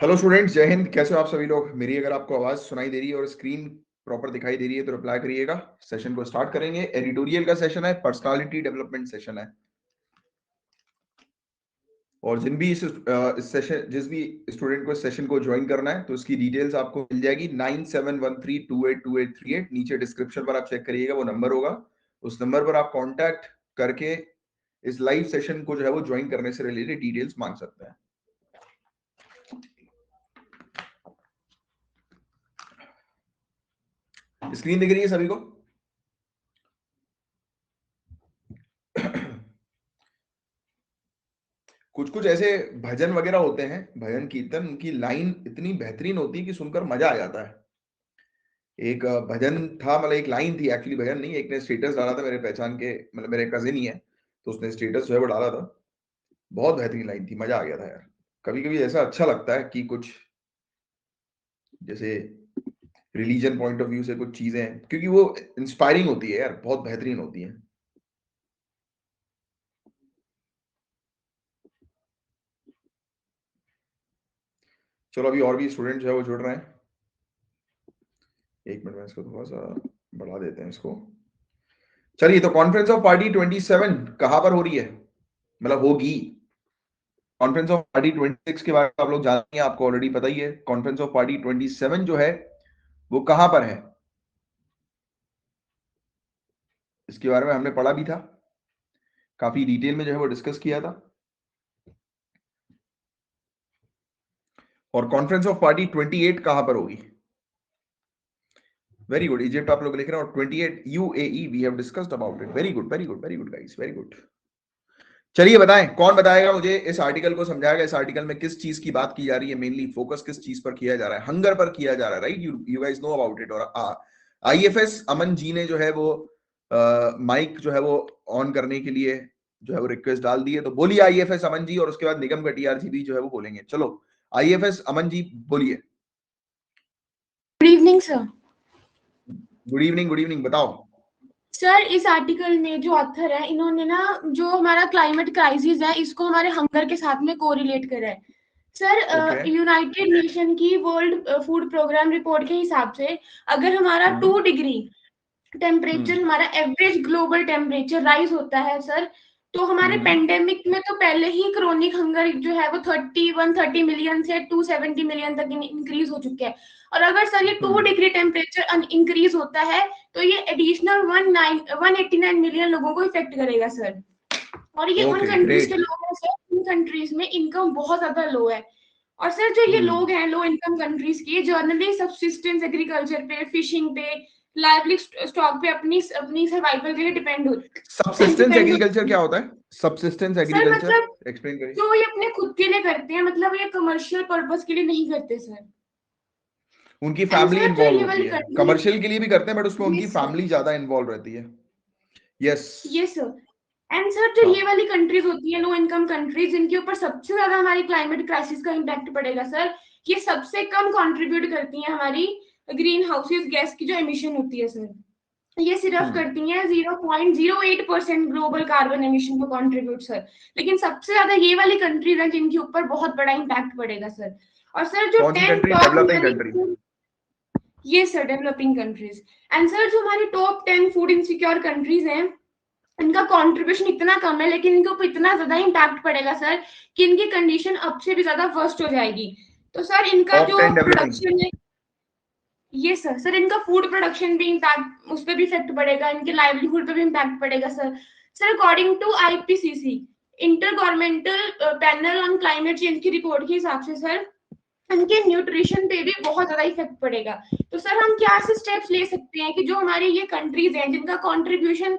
Hello students, जय हिंद। कैसे हो आप सभी लोग? मेरी अगर आपको आवाज सुनाई दे रही है और स्क्रीन प्रॉपर दिखाई दे रही है तो रिप्लाई करिएगा। सेशन को स्टार्ट करेंगे। एडिटोरियल का सेशन है, पर्सनालिटी डेवलपमेंट सेशन है। और इस सेशन जिस भी स्टूडेंट को इस सेशन को ज्वाइन करना है तो उसकी डिटेल्स आपको मिल जाएगी 9713282838। नीचे डिस्क्रिप्शन पर आप चेक करिएगा, वो नंबर होगा। उस नंबर पर आप कांटेक्ट करके इस लाइव सेशन को जो है वो ज्वाइन करने से रिलेटेड डिटेल्स मांग सकते हैं। स्क्रीन दिख रही है सभी को? कुछ कुछ ऐसे भजन वगैरह होते हैं, भजन कीर्तन, उनकी लाइन इतनी बेहतरीन होती है कि सुनकर मजा आ जाता है। एक भजन था, मतलब एक लाइन थी, एक्चुअली भजन नहीं। एक ने स्टेटस डाला था, मेरे पहचान के, मतलब मेरे कजिन ही है, तो उसने स्टेटस जो है वो डाला था। बहुत बेहतरीन लाइन थी, मजा आ गया था यार। कभी कभी ऐसा अच्छा लगता है कि कुछ जैसे रिलीजन पॉइंट ऑफ व्यू से कुछ चीजें, क्योंकि वो इंस्पायरिंग होती है यार, बहुत बेहतरीन होती है। चलो, अभी और भी स्टूडेंट जो है वो जुड़ रहे हैं। एक मिनट में इसको थोड़ा सा बढ़ा देते हैं इसको। चलिए, तो कॉन्फ्रेंस ऑफ पार्टी 27 कहां पर हो रही है, मतलब होगी? कॉन्फ्रेंस ऑफ पार्टी 26 के बारे में आप लोग जानते हैं, आपको ऑलरेडी पता ही है। कॉन्फ्रेंस ऑफ पार्टी 27 जो है वो कहां पर है, इसके बारे में हमने पढ़ा भी था, काफी डिटेल में जो है वो डिस्कस किया था। और कॉन्फ्रेंस ऑफ पार्टी 28 कहां पर होगी? वेरी गुड, इजिप्ट आप लोग लिख रहे हैं। और 28 UAE, we have discussed about it. Very good, very good, very good guys, very good. चलिए बताएं, कौन बताएगा मुझे, इस आर्टिकल को समझाएगा। इस आर्टिकल में किस चीज की बात की जा रही है? मेनली फोकस किस चीज पर किया जा रहा है? हंगर पर किया जा रहा है, right? You guys know about it. और आईएफएस अमन जी ने जो है वो माइक जो है वो ऑन करने के लिए जो है वो रिक्वेस्ट डाल दी है। तो बोलिए आईएफएस अमन जी, और उसके बाद निगम कटियार जी भी जो है वो बोलेंगे। चलो आईएफएस अमन जी बोलिए। Good evening sir. Good evening, good evening, बताओ। सर, इस आर्टिकल में जो ऑथर है, इन्होंने ना जो हमारा क्लाइमेट क्राइसिस है इसको हमारे हंगर के साथ में कोरिलेट करा है। ओके। सर, यूनाइटेड नेशन की वर्ल्ड फूड प्रोग्राम रिपोर्ट के हिसाब से अगर हमारा हम्म 2 डिग्री टेम्परेचर, हम्म हमारा एवरेज ग्लोबल टेम्परेचर राइज होता है सर, तो हमारे हम्म पेंडेमिक में तो पहले ही क्रोनिक हंगर जो है वो 130 मिलियन से 270 मिलियन तक इंक्रीज हो चुके हैं। और अगर सर ये 2 डिग्री टेम्परेचर इंक्रीज होता है तो ये एडिशनल 189 मिलियन लोगों को इफेक्ट करेगा सर। और ये उन ओके, कंट्रीज के ग्रेट। लोग हैं सर, उन कंट्रीज में इनकम बहुत ज्यादा लो है। और सर जो ये लोग हैं लो इनकम कंट्रीज की, जर्नली सब्सिस्टेंस एग्रीकल्चर पे, फिशिंग पे, लाइवली स्टॉक पे अपनी अपनी सर्वाइवल के लिए सबसिस्टेंस डिपेंड एग्रीकल्चर क्या होता है? सबसिस्टेंस सर एग्रीकल्चर मतलब एक्सप्लेन करिए। जो ये अपने खुद के लिए करते हैं, मतलब ये कमर्शियल पर्पस के लिए नहीं करते सर। उनकी एंड फैमिली सर जो इन्वॉल्व ये होती वाली है, कंट्री, कमर्शियल के लिए भी करते हैं बट उसमें ये उनकी सर, फैमिली ज्यादा इन्वॉल्व रहती है। यस। ये सर, एंड सर जो ये हाँ। वाली कंट्रीज होती है लो इनकम कंट्रीज, जिनके ऊपर सबसे ज्यादा हमारी क्लाइमेट क्राइसिस का इम्पैक्ट पड़ेगा सर, ये सबसे कम कंट्रीब्यूट करती हैं हमारी ग्रीन हाउसेज गैस की जो एमिशन होती है सर। ये सिर्फ हम्म करती हैं 0.08% ग्लोबल कार्बन एमिशन को कंट्रीब्यूट सर। लेकिन सबसे ज्यादा ये वाली कंट्रीज हैं जिनके ऊपर बहुत बड़ा इम्पैक्ट पड़ेगा सर। और सर जो कौन सी 10 कंट्री? टॉप डेवलपिंग हमारी, कंट्री? ये sir developing countries. And sir जो हमारी टॉप 10 फूड इनसिक्योर कंट्रीज हैं, इनका कंट्रीब्यूशन इतना कम है लेकिन इनके ऊपर इतना ज्यादा इम्पैक्ट पड़ेगा सर कि इनकी कंडीशन अब से भी ज्यादा वर्स्ट हो जाएगी। तो सर इनका टॉप जो 10 डेवलपिंग। प्रोडक्शन है, ये सर इनका फूड प्रोडक्शन भी इम्पैक्ट, उस पर भी इफेक्ट पड़ेगा, इनके लाइवलीहुड पे भी इम्पैक्ट पड़ेगा sir. Sir according to IPCC, intergovernmental panel on climate change की रिपोर्ट के हिसाब से सर इनके न्यूट्रिशन पे भी बहुत ज्यादा इफेक्ट पड़ेगा। तो सर हम क्या ऐसे स्टेप्स ले सकते हैं कि जो हमारी ये कंट्रीज हैं जिनका कंट्रीब्यूशन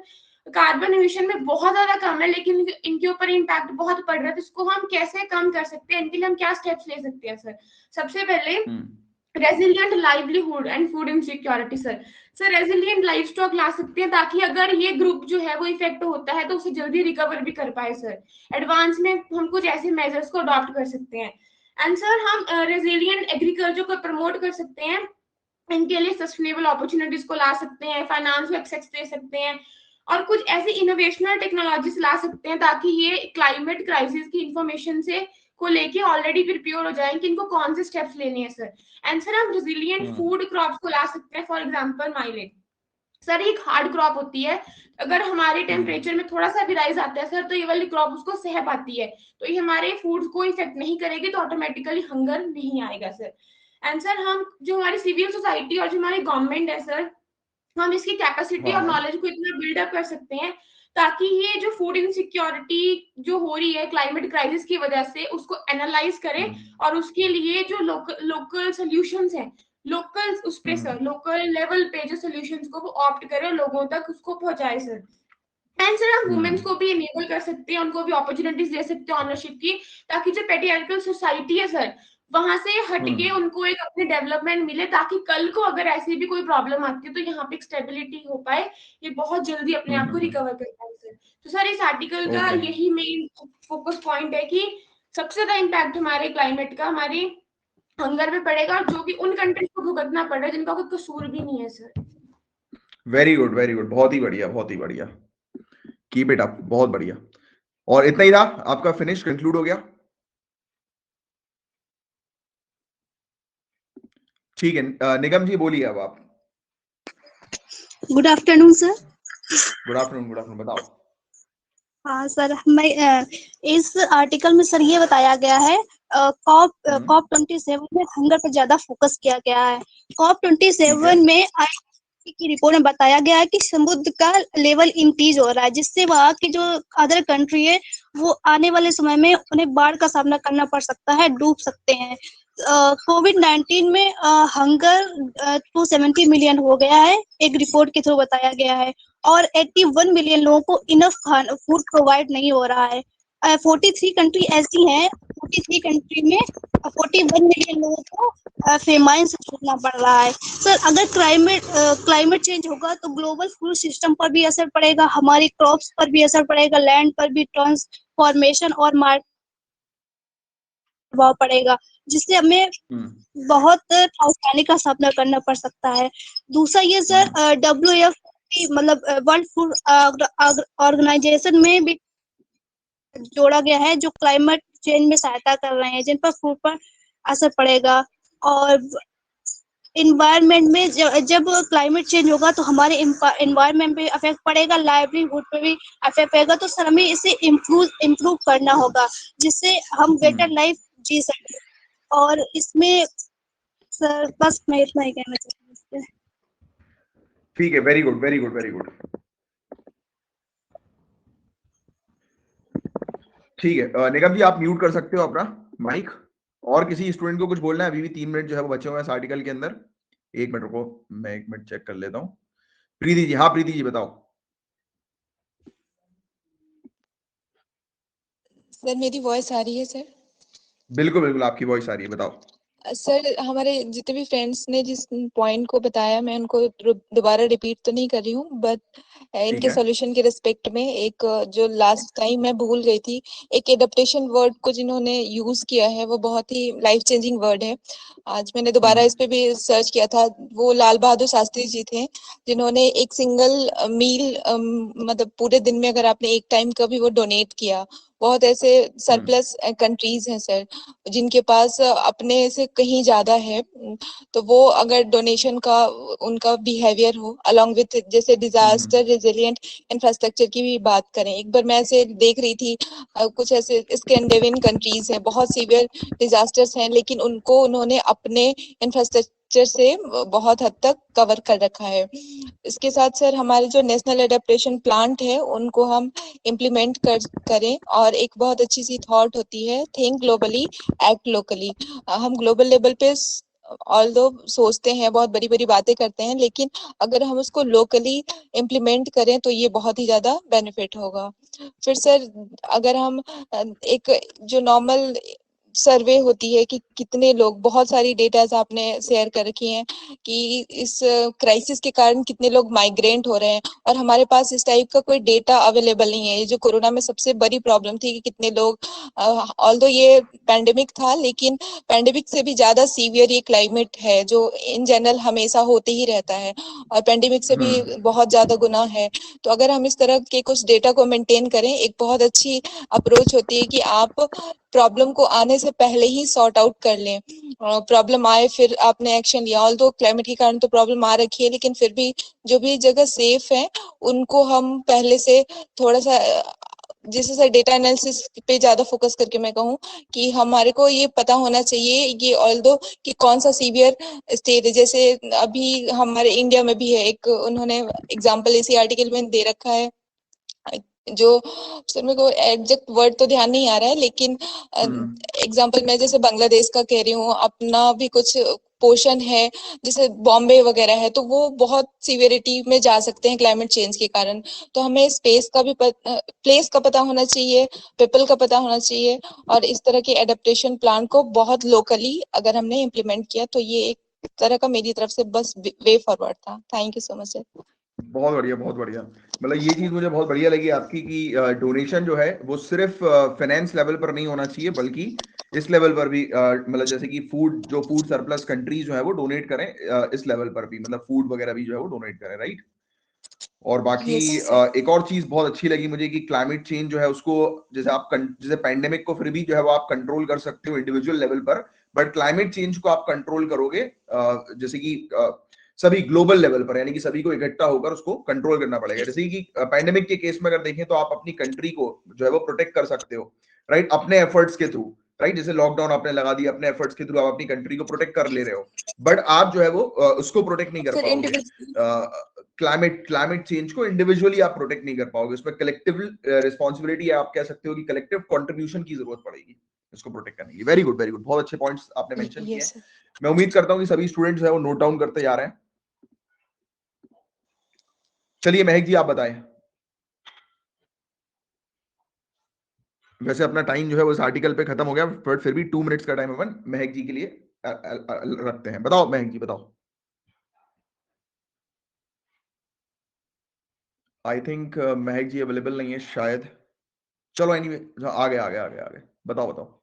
कार्बन एमिशन में बहुत ज्यादा कम है लेकिन इनके ऊपर इम्पैक्ट बहुत पड़ रहा है, तो इसको हम कैसे कम कर सकते हैं, इनके लिए हम क्या स्टेप्स ले सकते हैं सर? सबसे पहले hmm resilient livelihood and food insecurity sir. Sir resilient life stock ला सकते हैं ताकि अगर ये ग्रुप जो है वो इफेक्ट होता है तो उसे जल्दी रिकवर भी कर पाए सर। एडवांस में हम कुछ ऐसे मेजर्स को अडॉप्ट कर सकते हैं। एंड सर हम रेजिलियंट एग्रीकल्चर को प्रमोट कर सकते हैं, इनके लिए सस्टेनेबल अपॉर्चुनिटीज को ला सकते हैं, फाइनेंस को एक्सेस दे सकते हैं, और कुछ ऐसी इनोवेशनल टेक्नोलॉजीज ला सकते हैं ताकि ये क्लाइमेट क्राइसिस की इंफॉर्मेशन से को लेके ऑलरेडी प्रिपेयर हो जाएं कि इनको कौन से स्टेप्स लेने हैं सर। एंड सर हम रेजिलिएंट फूड क्रॉप्स को ला सकते हैं, फॉर एग्जांपल माइलेज सर एक हार्ड क्रॉप होती है, अगर हमारे टेम्परेचर में थोड़ा सा भी राइज आता है सर तो ये वाली क्रॉप उसको सह पाती है, तो ये हमारे फूड को इफेक्ट नहीं करेगी, तो ऑटोमेटिकली हंगर नहीं आएगा सर। एंड सर हम जो हमारी सिविल सोसाइटी और जो हमारी गवर्नमेंट है सर, हम इसकी कैपेसिटी और नॉलेज को इतना बिल्डअप कर सकते हैं ताकि ये जो फूड इनसिक्योरिटी जो हो रही है क्लाइमेट क्राइसिस की वजह से उसको एनालाइज करें और उसके लिए जो लोकल सॉल्यूशंस हैं, लोकल उस पे सर लोकल लेवल पे जो सॉल्यूशंस को वो ऑप्ट करें, लोगों तक उसको पहुंचाए सर। एंड सर हम वुमेन्स को भी इनेबल कर सकते हैं, उनको भी अपॉर्चुनिटीज दे सकते हैं ऑनरशिप की, ताकि जो पेट्रियार्कल सोसाइटी है सर वहां से हटके उनको एक अपनी डेवलपमेंट मिले, ताकि कल को अगर ऐसी भी कोई प्रॉब्लम आती है तो यहाँ पे एक स्टेबिलिटी हो पाए, ये बहुत जल्दी अपने आप को रिकवर कर पाए सर। तो सर इस आर्टिकल का यही मेन फोकस पॉइंट है कि सबसे ज्यादा इम्पैक्ट हमारे क्लाइमेट का हमारे हंगर पे पड़ेगा, जो कि उन कंट्रीज को भुगतना पड़ रहा है जिनका कोई कसूर भी नहीं है sir. Very good very good, बहुत ही बढ़िया बहुत ही बढ़िया, कीप इट अप, बहुत बढ़िया। और इतना ही था आपका, फिनिश कंक्लूड हो गया? ठीक है निगम जी बोलिए अब आप। Good afternoon sir. Good afternoon बताओ। हाँ सर, मैं इस आर्टिकल में सर ये बताया गया है कॉप 27 में हंगर पर ज्यादा फोकस किया गया है। कॉप 27 में IPCC की रिपोर्ट में बताया गया है कि समुद्र का लेवल इंक्रीज हो रहा है, जिससे वहाँ की जो अदर कंट्री है वो आने वाले समय में उन्हें बाढ़ का सामना करना पड़ सकता है, डूब सकते हैं। कोविड-19 में हंगर 270 मिलियन हो गया है, एक रिपोर्ट के थ्रू बताया गया है, और 81 मिलियन लोगों को इनफ फूड प्रोवाइड नहीं हो रहा है। 43 कंट्री ऐसी हैं, 43 कंट्री में 41 मिलियन लोगों को फेमाइन से जूझना पड़ रहा है। सर अगर क्लाइमेट चेंज होगा तो ग्लोबल फूड सिस्टम पर भी असर पड़ेगा, हमारी क्रॉप्स पर भी असर पड़ेगा, लैंड पर भी ट्रांसफॉर्मेशन और मार्केट प्रभाव पड़ेगा, जिससे हमें बहुत परेशानी का सामना करना पड़ सकता है। दूसरा ये सर WF मतलब वर्ल्ड फूड ऑर्गेनाइजेशन में भी जोड़ा गया है, जो क्लाइमेट चेंज में सहायता कर रहे हैं, जिन पर फूड पर असर पड़ेगा। और इन्वायरमेंट में जब क्लाइमेट चेंज होगा तो हमारे इन्वायरमेंट पे इफेक्ट पड़ेगा, लाइवलीहुड पे भी इफेक्ट पड़ेगा, तो सर हमें इसे इम्प्रूव करना होगा, जिससे हम बेटर लाइफ जी सके। और इसमें सर बस मैं इतना ही कहना चाहती हूँ। ठीक है, very good very good very good. ठीक है निगम जी, आप म्यूट कर सकते हो अपना माइक। और किसी स्टूडेंट को कुछ बोलना है? अभी भी 3 मिनट जो है वो बचे हुए हैं इस आर्टिकल के अंदर। 1 मिनट रुको, मैं 1 मिनट चेक कर लेता हूँ। प्रीति जी, हाँ प्रीति जी बताओ। सर मेरी वॉइस आ रही है सर? बिल्कुल बिल्कुल आपकी वॉइस आ रही है, बताओ। सर हमारे जितने भी फ्रेंड्स ने जिस पॉइंट को बताया मैं उनको दोबारा रिपीट तो नहीं कर रही हूँ, बट इनके सॉल्यूशन के रिस्पेक्ट में एक जो लास्ट टाइम मैं भूल गई थी, एक एडेप्टेशन वर्ड को जिन्होंने यूज किया है वो बहुत ही लाइफ चेंजिंग वर्ड है। आज मैंने दोबारा इस पे भी सर्च किया था, वो लाल बहादुर शास्त्री जी थे, जिन्होंने एक सिंगल मील मतलब पूरे दिन में अगर आपने एक टाइम का भी वो डोनेट किया। बहुत ऐसे सरप्लस कंट्रीज हैं सर जिनके पास अपने से कहीं ज्यादा है, तो वो अगर डोनेशन का उनका बिहेवियर हो अलोंग विथ जैसे डिजास्टर रेजिलिएंट इंफ्रास्ट्रक्चर की भी बात करें। एक बार मैं ऐसे देख रही थी कुछ ऐसे स्कैंडिनेवियन कंट्रीज हैं, बहुत सीवियर डिजास्टर्स हैं, लेकिन उनको उन्होंने अपने इंफ्रास्ट्रक्चर से बहुत हद तक कवर कर रखा है। इसके साथ सर हमारे जो नेशनल एडेप्टेशन प्लांट है उनको हम इम्प्लीमेंट करें, और एक बहुत अच्छी सी थॉट होती है थिंक ग्लोबली एक्ट लोकली। हम ग्लोबल लेवल पे ऑल्दो सोचते हैं, बहुत बड़ी बड़ी बातें करते हैं, लेकिन अगर हम उसको लोकली इम्प्लीमेंट करें तो ये बहुत ही ज्यादा बेनिफिट होगा। फिर सर अगर हम एक जो नॉर्मल सर्वे होती है कि कितने लोग, बहुत सारी डेटाज आपने शेयर कर रखी हैं कि इस क्राइसिस के कारण कितने लोग माइग्रेंट हो रहे हैं, और हमारे पास इस टाइप का कोई डेटा अवेलेबल नहीं है। ये जो कोरोना में सबसे बड़ी प्रॉब्लम थी कि कितने लोग, ऑल्दो ये पैंडेमिक था, लेकिन पैंडेमिक से भी ज्यादा सीवियर ये क्लाइमेट है जो इन जनरल हमेशा होते ही रहता है, और पैंडेमिक से भी बहुत ज्यादा गुना है। तो अगर हम इस तरह के कुछ डेटा को मेंटेन करें, एक बहुत अच्छी अप्रोच होती है कि आप प्रॉब्लम को आने से पहले ही सॉर्ट आउट कर लें। प्रॉब्लम आए फिर आपने एक्शन लिया, ऑल्दो क्लाइमेट के कारण तो प्रॉब्लम आ रखी है, लेकिन फिर भी जो भी जगह सेफ है उनको हम पहले से थोड़ा सा, जैसे डेटा एनालिसिस पे ज्यादा फोकस करके मैं कहूँ कि हमारे को ये पता होना चाहिए ये ऑल्दो कि कौन सा सीवियर स्टेट है। जैसे अभी हमारे इंडिया में भी है एक, उन्होंने एग्जांपल इसी आर्टिकल में दे रखा है, जो सर मेरे को एग्जैक्ट वर्ड तो ध्यान नहीं आ रहा है, लेकिन एग्जांपल मैं जैसे बांग्लादेश का कह रही हूँ, अपना भी कुछ पोर्शन है जैसे बॉम्बे वगैरह है, तो वो बहुत सीवियरिटी में जा सकते हैं क्लाइमेट चेंज के कारण। तो हमें स्पेस का भी प्लेस का पता होना चाहिए, पीपल का पता होना चाहिए, और इस तरह के एडेप्टेशन प्लान को बहुत लोकली अगर हमने इम्प्लीमेंट किया तो ये एक तरह का मेरी तरफ से बस वे फॉरवर्ड था। Thank you so much sir. बहुत बढ़िया, बहुत बढ़िया। मतलब ये चीज मुझे बहुत बढ़िया लगी आपकी कि डोनेशन जो है वो सिर्फ फाइनेंस लेवल पर नहीं होना चाहिए, बल्कि इस लेवल पर भी, मतलब जैसे कि फूड, जो फूड सरप्लस कंट्रीज जो है वो डोनेट करें, इस लेवल पर भी, मतलब फूड वगैरह भी जो है वो डोनेट करें, राइट। और बाकी एक और चीज बहुत अच्छी लगी मुझे कि क्लाइमेट चेंज जो है उसको, जैसे आप जैसे पैंडेमिक को फिर भी जो है वो आप कंट्रोल कर सकते हो इंडिविजुअल लेवल पर, बट क्लाइमेट चेंज को आप कंट्रोल करोगे जैसे कि सभी ग्लोबल लेवल पर, यानी कि सभी को इकट्ठा होकर उसको कंट्रोल करना पड़ेगा। जैसे कि पैंडेमिक के केस में अगर देखें तो आप अपनी कंट्री को जो है वो प्रोटेक्ट कर सकते हो, राइट, अपने एफर्ट्स के थ्रू, राइट। जैसे लॉकडाउन आपने लगा दिया, अपने एफर्ट्स के थ्रू आप अपनी कंट्री को प्रोटेक्ट कर ले रहे हो, बट आप जो है वो उसको प्रोटेक्ट नहीं कर पाओगे। क्लाइमेट चेंज को इंडिविजुअली आप प्रोटेक्ट नहीं कर पाओगे, उसमें कलेक्टिव रिस्पॉन्सिबिलिटी, आप कह सकते हो कि कलेक्टिव कंट्रीब्यूशन की जरूरत पड़ेगी इसको प्रोटेक्ट करने की। वेरी गुड, वेरी गुड, बहुत अच्छे पॉइंट्स आपने मेंशन किए हैं। मैं उम्मीद करता हूं कि सभी स्टूडेंट्स है वो नोट डाउन करते जा रहे हैं। चलिए महक जी आप बताएं। वैसे अपना टाइम जो है वो इस आर्टिकल पे खत्म हो गया, बट फिर भी 2 मिनट्स का टाइम अपन महक जी के लिए रखते हैं। बताओ महक जी, बताओ। I think Mahak ji available नहीं है शायद। चलो एनीवे, आ गए, आ गए, आ गए, आ गए। बताओ, बताओ।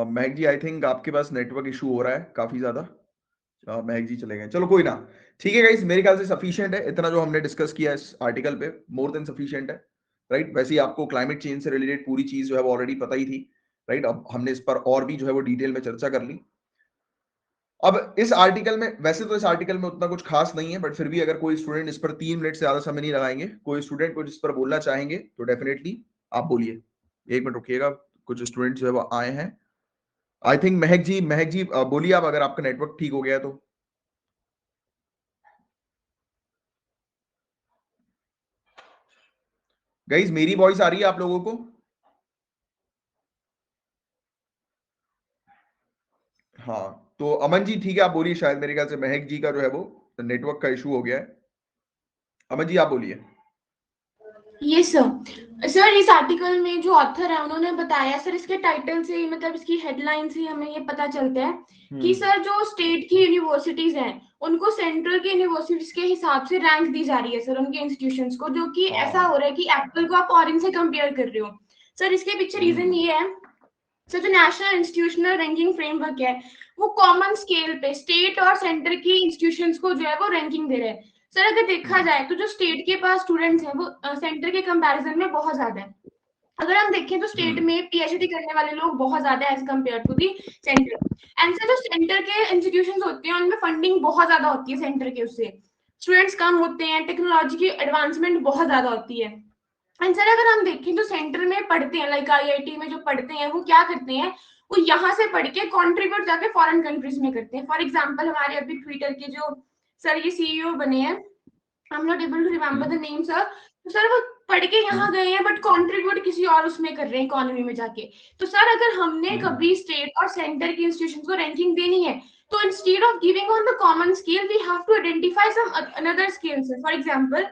महक जी आई थिंक आपके पास नेटवर्क इशू हो रहा है काफी ज्यादा। महक जी चले गए, चलो कोई ना, ठीक है गाइस, मेरे ख्याल से सफिशिएंट है इतना जो हमने डिस्कस किया इस आर्टिकल पे, मोर देन सफिशिएंट है, राइट। वैसे ही आपको क्लाइमेट चेंज से रिलेटेड पूरी चीज जो है वो ऑलरेडी पता ही थी, राइट। अब हमने इस पर और भी जो है वो डिटेल में चर्चा कर ली। अब इस आर्टिकल में, वैसे तो इस आर्टिकल में उतना कुछ खास नहीं है, बट फिर भी अगर कोई स्टूडेंट इस पर 3 मिनट से ज्यादा समय नहीं लगाएंगे, कोई स्टूडेंट कुछ इस पर बोलना चाहेंगे तो डेफिनेटली आप बोलिए। 1 मिनट रुकिएगा, कुछ स्टूडेंट जो है वो आए हैं। आई थिंक महक जी बोलिए आप, अगर आपका नेटवर्क ठीक हो गया है तो। गाइस मेरी वॉइस आ रही है आप लोगों को? हाँ तो अमन जी ठीक है, आप बोलिए। शायद मेरे ख्याल से महक जी का जो है वो नेटवर्क का इशू हो गया है। अमन जी आप बोलिए। Yes sir. सर इस आर्टिकल में जो ऑथर है उन्होंने बताया, सर इसके टाइटल से, मतलब इसकी हेडलाइन से हमें ये पता चलता है कि सर जो स्टेट की यूनिवर्सिटीज हैं उनको सेंट्रल की यूनिवर्सिटीज के हिसाब से रैंक दी जा रही है सर, उनके इंस्टीट्यूशंस को, जो कि ऐसा हो रहा है कि एप्पल को आप ऑरेंज से कंपेयर कर रहे हो। सर इसके पीछे रीजन ये है सर, जो नेशनल इंस्टीट्यूशनल रैंकिंग फ्रेमवर्क है वो कॉमन स्केल पे स्टेट और सेंटर की इंस्टीट्यूशंस को जो है वो रैंकिंग दे रहे हैं। सर अगर देखा जाए तो जो स्टेट के पास स्टूडेंट्स हैं वो सेंटर के कंपैरिजन में बहुत ज्यादा है। अगर हम देखें तो स्टेट में पीएचडी करने वाले लोग बहुत ज्यादा है as compare to the centre. And sir जो सेंटर के इंस्टीट्यूशंस होते हैं उनमें फंडिंग बहुत ज्यादा होती है सेंटर के, उससे स्टूडेंट्स कम होते हैं, टेक्नोलॉजी की एडवांसमेंट बहुत ज्यादा होती है। एंड सर अगर हम देखें तो सेंटर में पढ़ते हैं, लाइक आईआईटी में जो पढ़ते हैं वो क्या करते हैं, वो यहाँ से पढ़ के कॉन्ट्रीब्यूट जाके फॉरेन कंट्रीज में करते हैं। फॉर एग्जाम्पल हमारे अभी ट्विटर के जो सर ये सीईओ बने हैं, I am not able to remember the name sir, तो सर वो पढ़ के यहाँ गए हैं बट कंट्रीब्यूट किसी और उसमें कर रहे हैं इकोनॉमी में जाके। तो सर अगर हमने कभी स्टेट और सेंटर की इंस्टीट्यूशंस को रैंकिंग देनी है तो instead of giving on the common scale we have to identify some another scales. For example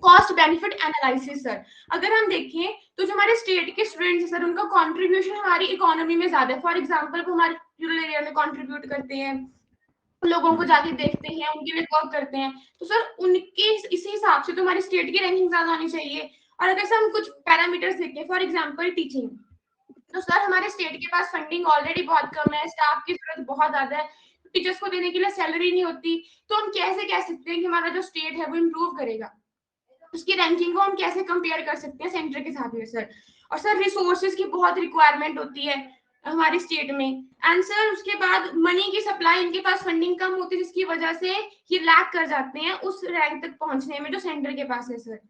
cost benefit analysis sir, अगर हम देखें तो जो हमारे स्टेट के स्टूडेंट्स सर उनका कंट्रीब्यूशन हमारी इकोनॉमी में ज्यादा है। फॉर एग्जांपल वो हमारे रूरल एरिया में कंट्रीब्यूट करते हैं, लोगों को जाके देखते हैं, उनके लिए वर्क करते हैं, तो सर उनके इसी हिसाब से तो हमारी स्टेट की रैंकिंग ज्यादा होनी चाहिए। और अगर सर हम कुछ पैरामीटर्स देखें, फॉर एग्जांपल टीचिंग, तो सर हमारे स्टेट के पास फंडिंग ऑलरेडी बहुत कम है, स्टाफ की जरूरत बहुत ज्यादा है, टीचर्स को देने के लिए सैलरी नहीं होती, तो हम कैसे कह सकते हैं कि हमारा जो स्टेट है वो इम्प्रूव करेगा, उसकी रैंकिंग को हम कैसे कंपेयर कर सकते हैं सेंटर के साथ में सर। और सर रिसोर्सेज की बहुत रिक्वायरमेंट होती है हमारे स्टेट में, एंड सर उसके बाद मनी की सप्लाई, इनके पास फंडिंग कम होती है जिसकी वजह से ये लैक कर जाते हैं उस रैंक तक पहुंचने में जो सेंटर के पास है सर।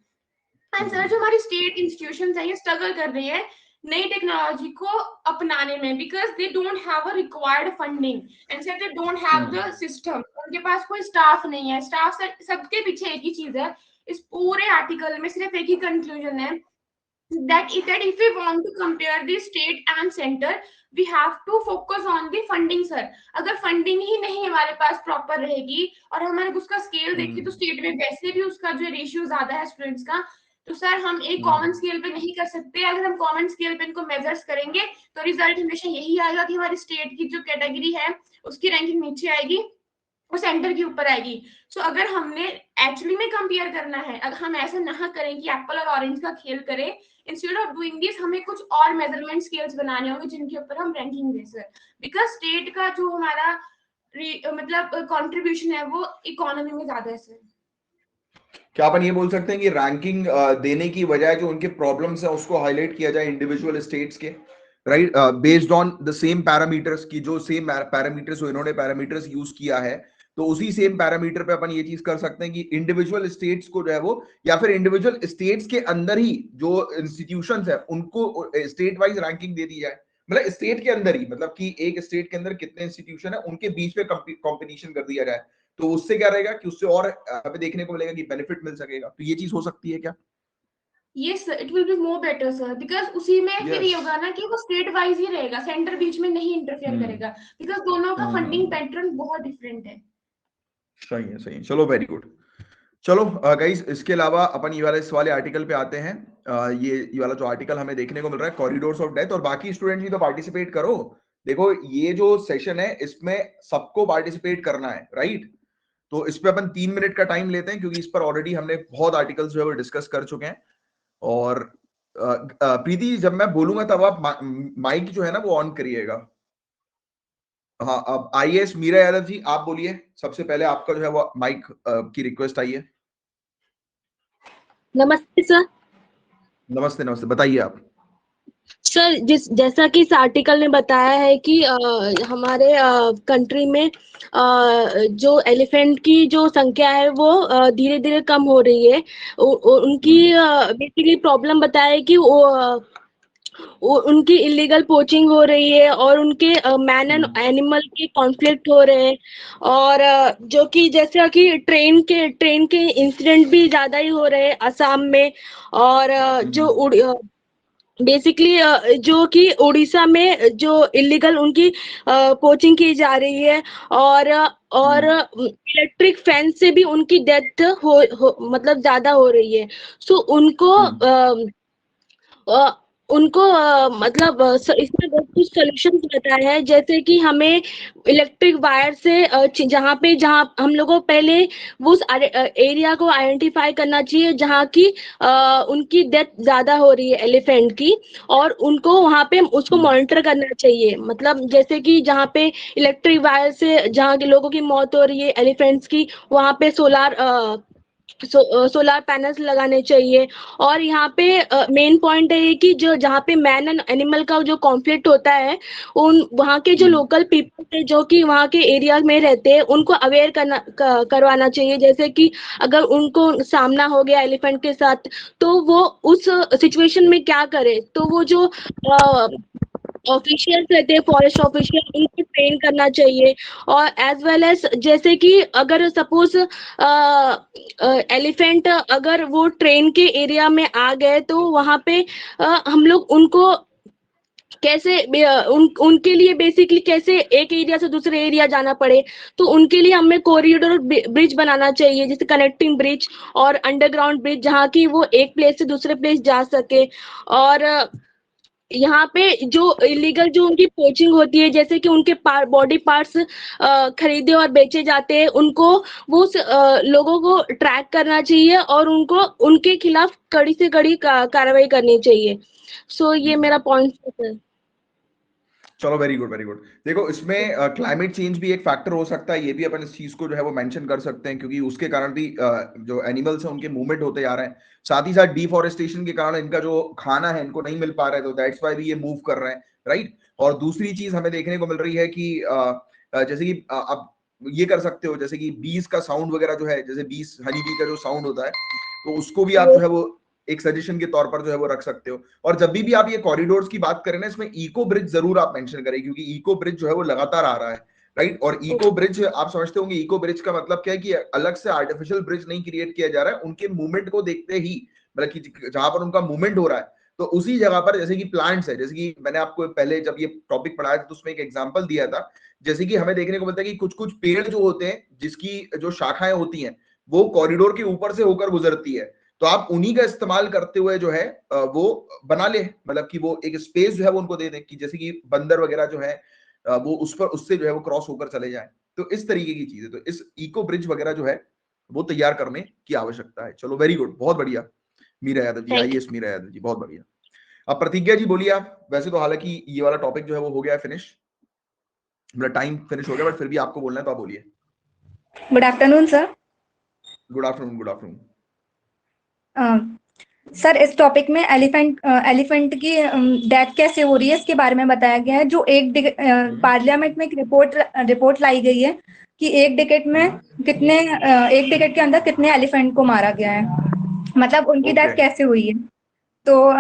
एंड सर जो हमारी स्टेट इंस्टीट्यूशंस है ये स्ट्रगल कर रही है नई टेक्नोलॉजी को अपनाने में, because they don't have a required funding and sir they don't have the system, उनके पास कोई स्टाफ नहीं है। स्टाफ सबके पीछे एक ही चीज है, इस पूरे आर्टिकल में सिर्फ एक ही कंक्लूजन है, that if we want to compare the state and center we have to focus on the funding sir। अगर फंडिंग ही नहीं हमारे पास प्रॉपर रहेगी और हमारे उसका स्केल देखें तो स्टेट में वैसे भी उसका जो रेशियो ज्यादा है स्टूडेंट्स का, तो सर हम एक कॉमन स्केल पे नहीं कर सकते। अगर हम कॉमन स्केल पे इनको मेजर्स करेंगे तो रिजल्ट हमेशा यही आएगा कि हमारी स्टेट की जो कैटेगरी है उसकी रैंकिंग नीचे आएगी, वो सेंटर के ऊपर आएगी। सो अगर हमने एक्चुअली में कंपेयर करना है, अगर हम ऐसा ना करें कि एप्पल और ऑरेंज का खेल करें, इंस्टेड ऑफ डूइंग दिस हमें कुछ और मेजरमेंट स्केल्स बनाने होंगे जिनके ऊपर हम ranking they sir, because state का जो हमारा मतलब कंट्रीब्यूशन है वो इकोनॉमी में ज्यादा है सर। क्या अपन ये बोल सकते हैं कि रैंकिंग देने की बजाय जो उनके प्रॉब्लम्स है उसको हाईलाइट किया जाए इंडिविजुअल स्टेट्स के, right, based on the same parameters की, जो सेम पैरामीटर्स इन्होंने पैरामीटर्स यूज किया है, तो उसी सेम पैरामीटर पे अपन ये चीज कर सकते हैं कि इंडिविजुअल स्टेट्स को जो है वो, या फिर इंडिविजुअल स्टेट्स के अंदर ही जो इंस्टीट्यूशंस है उनको स्टेट वाइज रैंकिंग दे दी जाए, मतलब स्टेट के अंदर ही, मतलब कि एक स्टेट के अंदर कितने इंस्टीट्यूशन है उनके बीच में कंपटीशन कर दिया जाए, तो उससे क्या रहेगा कि उससे और हमें देखने को मिलेगा कि बेनिफिट मिल सकेगा। तो ये चीज हो सकती है क्या? Yes sir, it will be more better sir, because उसी में फिर ये होगा ना कि वो स्टेट वाइज ही रहेगा, सेंटर बीच में नहीं इंटरफेयर करेगा, बिकॉज दोनों का फंडिंग पैटर्न बहुत डिफरेंट है। सही है, सही है, चलो वेरी गुड। चलो गाइस, इसके अलावा अपन ये वाले इस वाले आर्टिकल पे आते हैं। ये वाला जो आर्टिकल हमें देखने को मिल रहा है कॉरिडोर्स ऑफ डेथ, और बाकी स्टूडेंट्स भी तो पार्टिसिपेट करो। देखो ये जो सेशन है इसमें सबको पार्टिसिपेट करना है, राइट, तो इस पे अपन 3 मिनट का टाइम लेते हैं क्योंकि इस पर ऑलरेडी हमने बहुत आर्टिकल्स जो है वो डिस्कस कर चुके हैं। और प्रीति जब मैं बोलूंगा तब आप माइक जो है ना वो ऑन करिएगा। हाँ, अब आईएएस मीरा यादव जी आप बोलिए, सबसे पहले आपका जो है वो माइक की रिक्वेस्ट आई है। नमस्ते सर। नमस्ते, नमस्ते, बताइए आप। सर जैसा कि इस आर्टिकल ने बताया है कि हमारे कंट्री में जो एलिफेंट की जो संख्या है वो धीरे धीरे कम हो रही है। उनकी बेसिकली प्रॉब्लम बताया है कि उनकी इलीगल पोचिंग हो रही है और उनके मैन एंड एनिमल के कॉन्फ्लिक्ट हो रहे हैं, और जो कि जैसा कि ट्रेन के इंसिडेंट भी ज्यादा ही हो रहे हैं असम में, और जो बेसिकली जो कि उड़ीसा में जो इलीगल उनकी पोचिंग की जा रही है, और इलेक्ट्रिक फेंस से भी उनकी डेथ मतलब ज्यादा हो रही है। सो उनको मतलब इसमें बहुत कुछ सॉल्यूशंस बताया है, जैसे कि हमें इलेक्ट्रिक वायर से जहाँ हम लोगों को पहले वो उस एरिया को आइडेंटिफाई करना चाहिए जहाँ की उनकी डेथ ज्यादा हो रही है एलिफेंट की, और उनको वहाँ पे उसको मॉनिटर करना चाहिए। मतलब जैसे कि जहाँ पे इलेक्ट्रिक वायर से जहाँ के लोगों की मौत हो रही है एलिफेंट्स की, वहाँ पे सोलार पैनल्स लगाने चाहिए। और यहाँ पे मेन पॉइंट है कि जो जहाँ पे मैन एंड एनिमल का जो कॉन्फ्लिक्ट होता है, वहाँ के जो लोकल पीपल है जो कि वहाँ के एरिया में रहते हैं उनको अवेयर करवाना चाहिए। जैसे कि अगर उनको सामना हो गया एलिफेंट के साथ तो वो उस सिचुएशन में क्या करे, तो वो जो ऑफिशियल्स रहते हैं फॉरेस्ट ऑफिशियल उनको ट्रेन करना चाहिए। और एज वेल एज जैसे कि अगर सपोज एलिफेंट अगर वो ट्रेन के एरिया में आ गए तो वहां पे हम लोग उनको कैसे उनके लिए बेसिकली कैसे एक एरिया से दूसरे एरिया जाना पड़े, तो उनके लिए हमें कॉरिडोर ब्रिज बनाना चाहिए, जैसे कनेक्टिंग ब्रिज और अंडरग्राउंड ब्रिज, जहाँ की वो एक प्लेस से दूसरे प्लेस जा सके। और यहाँ पे जो इलीगल जो उनकी पोचिंग होती है, जैसे कि उनके बॉडी पार्ट्स खरीदे और बेचे जाते हैं, उनको वो लोगों को ट्रैक करना चाहिए और उनको उनके खिलाफ कड़ी से कड़ी कार्रवाई करनी चाहिए। सो ये मेरा पॉइंट है। चलो वेरी गुड वेरी गुड। देखो इसमें क्लाइमेट चेंज भी एक फैक्टर हो सकता है, ये भी अपन इस चीज को जो है वो मेंशन कर सकते हैं, क्योंकि उसके कारण भी जो एनिमल्स हैं उनके मूवमेंट होते जा रहे हैं। साथ ही साथ डिफॉरेस्टेशन के कारण इनका जो खाना है इनको नहीं मिल पा रहा है, तो दैट्स वाई भी ये मूव कर रहे हैं, राइट। और दूसरी चीज हमें देखने को मिल रही है कि जैसे कि आप ये कर सकते हो, जैसे कि बीज का साउंड वगैरह जो है, जैसे बीज हनी बी का जो साउंड होता है, तो उसको भी आप जो है वो एक सजेशन के तौर पर जो है वो रख सकते हो। और जब भी आप ये कॉरिडोर्स की बात करें ना, इसमें इको ब्रिज जरूर आप मेंशन करें, क्योंकि इको ब्रिज जो है वो लगातार आ रहा है, राइट। और इको ब्रिज आप समझते होंगे, इको ब्रिज का मतलब क्या है कि अलग से आर्टिफिशियल ब्रिज नहीं क्रिएट किया जा रहा है, उनके मूवमेंट को देखते ही, मतलब कि जहां पर उनका मूवमेंट हो रहा है तो उसी जगह पर, जैसे कि प्लांट्स है, जैसे कि मैंने आपको पहले जब ये टॉपिक पढ़ाया था तो उसमें एक एग्जांपल दिया था, जैसे कि हमें देखने को मिलता है कि कुछ कुछ पेड़ जो होते हैं जिसकी जो शाखाएं होती हैं वो कॉरिडोर के ऊपर से होकर गुजरती है, तो आप उन्हीं का इस्तेमाल करते हुए जो है वो बना ले, मतलब कि वो एक स्पेस जो है वो उनको दे दें कि जैसे कि बंदर वगैरह जो है वो उस पर उससे जो है वो क्रॉस होकर चले जाए। तो इस तरीके की चीजें, तो इस इको ब्रिज वगैरह जो है वो तैयार करने की आवश्यकता है। चलो वेरी गुड, बहुत बढ़िया मीरा यादव जी, आईएएस मीरा यादव जी, बहुत बढ़िया। अब प्रतिज्ञा जी बोलिए आप। वैसे तो हालांकि ये वाला टॉपिक जो है वो हो गया है फिनिश, मतलब टाइम फिनिश हो गया, बट फिर भी आपको बोलना है तो आप बोलिए। Good afternoon sir. Good afternoon, good afternoon. Sir इस टॉपिक में एलिफेंट की डेथ कैसे हो रही है इसके बारे में बताया गया है। जो पार्लियामेंट में एक रिपोर्ट लाई गई है कि एक डिकेट के अंदर कितने एलिफेंट को मारा गया है, मतलब उनकी डेथ कैसे हुई है। तो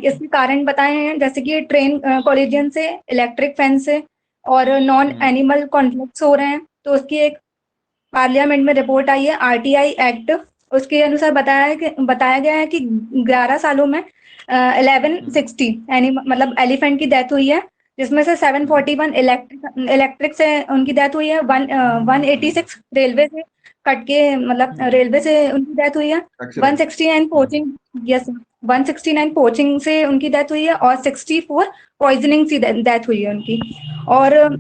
इसके कारण बताए हैं, जैसे कि ट्रेन कोलिजन से, इलेक्ट्रिक फेंस से और नॉन एनिमल कॉन्फ्लिक्ट्स हो रहे हैं। तो उसकी एक पार्लियामेंट में रिपोर्ट आई है, आरटीआई एक्ट, उसके अनुसार बताया गया है कि 11 सालों में 1160 मतलब एलिफेंट की डेथ हुई है, जिसमें से 741 इलेक्ट्रिक से उनकी डेथ हुई है, 186 रेलवे से कट के, मतलब रेलवे से उनकी डेथ हुई है, 169 पोचिंग, यस 169 पोचिंग से उनकी डेथ हुई है और 64 पॉइजनिंग से डेथ हुई है उनकी। और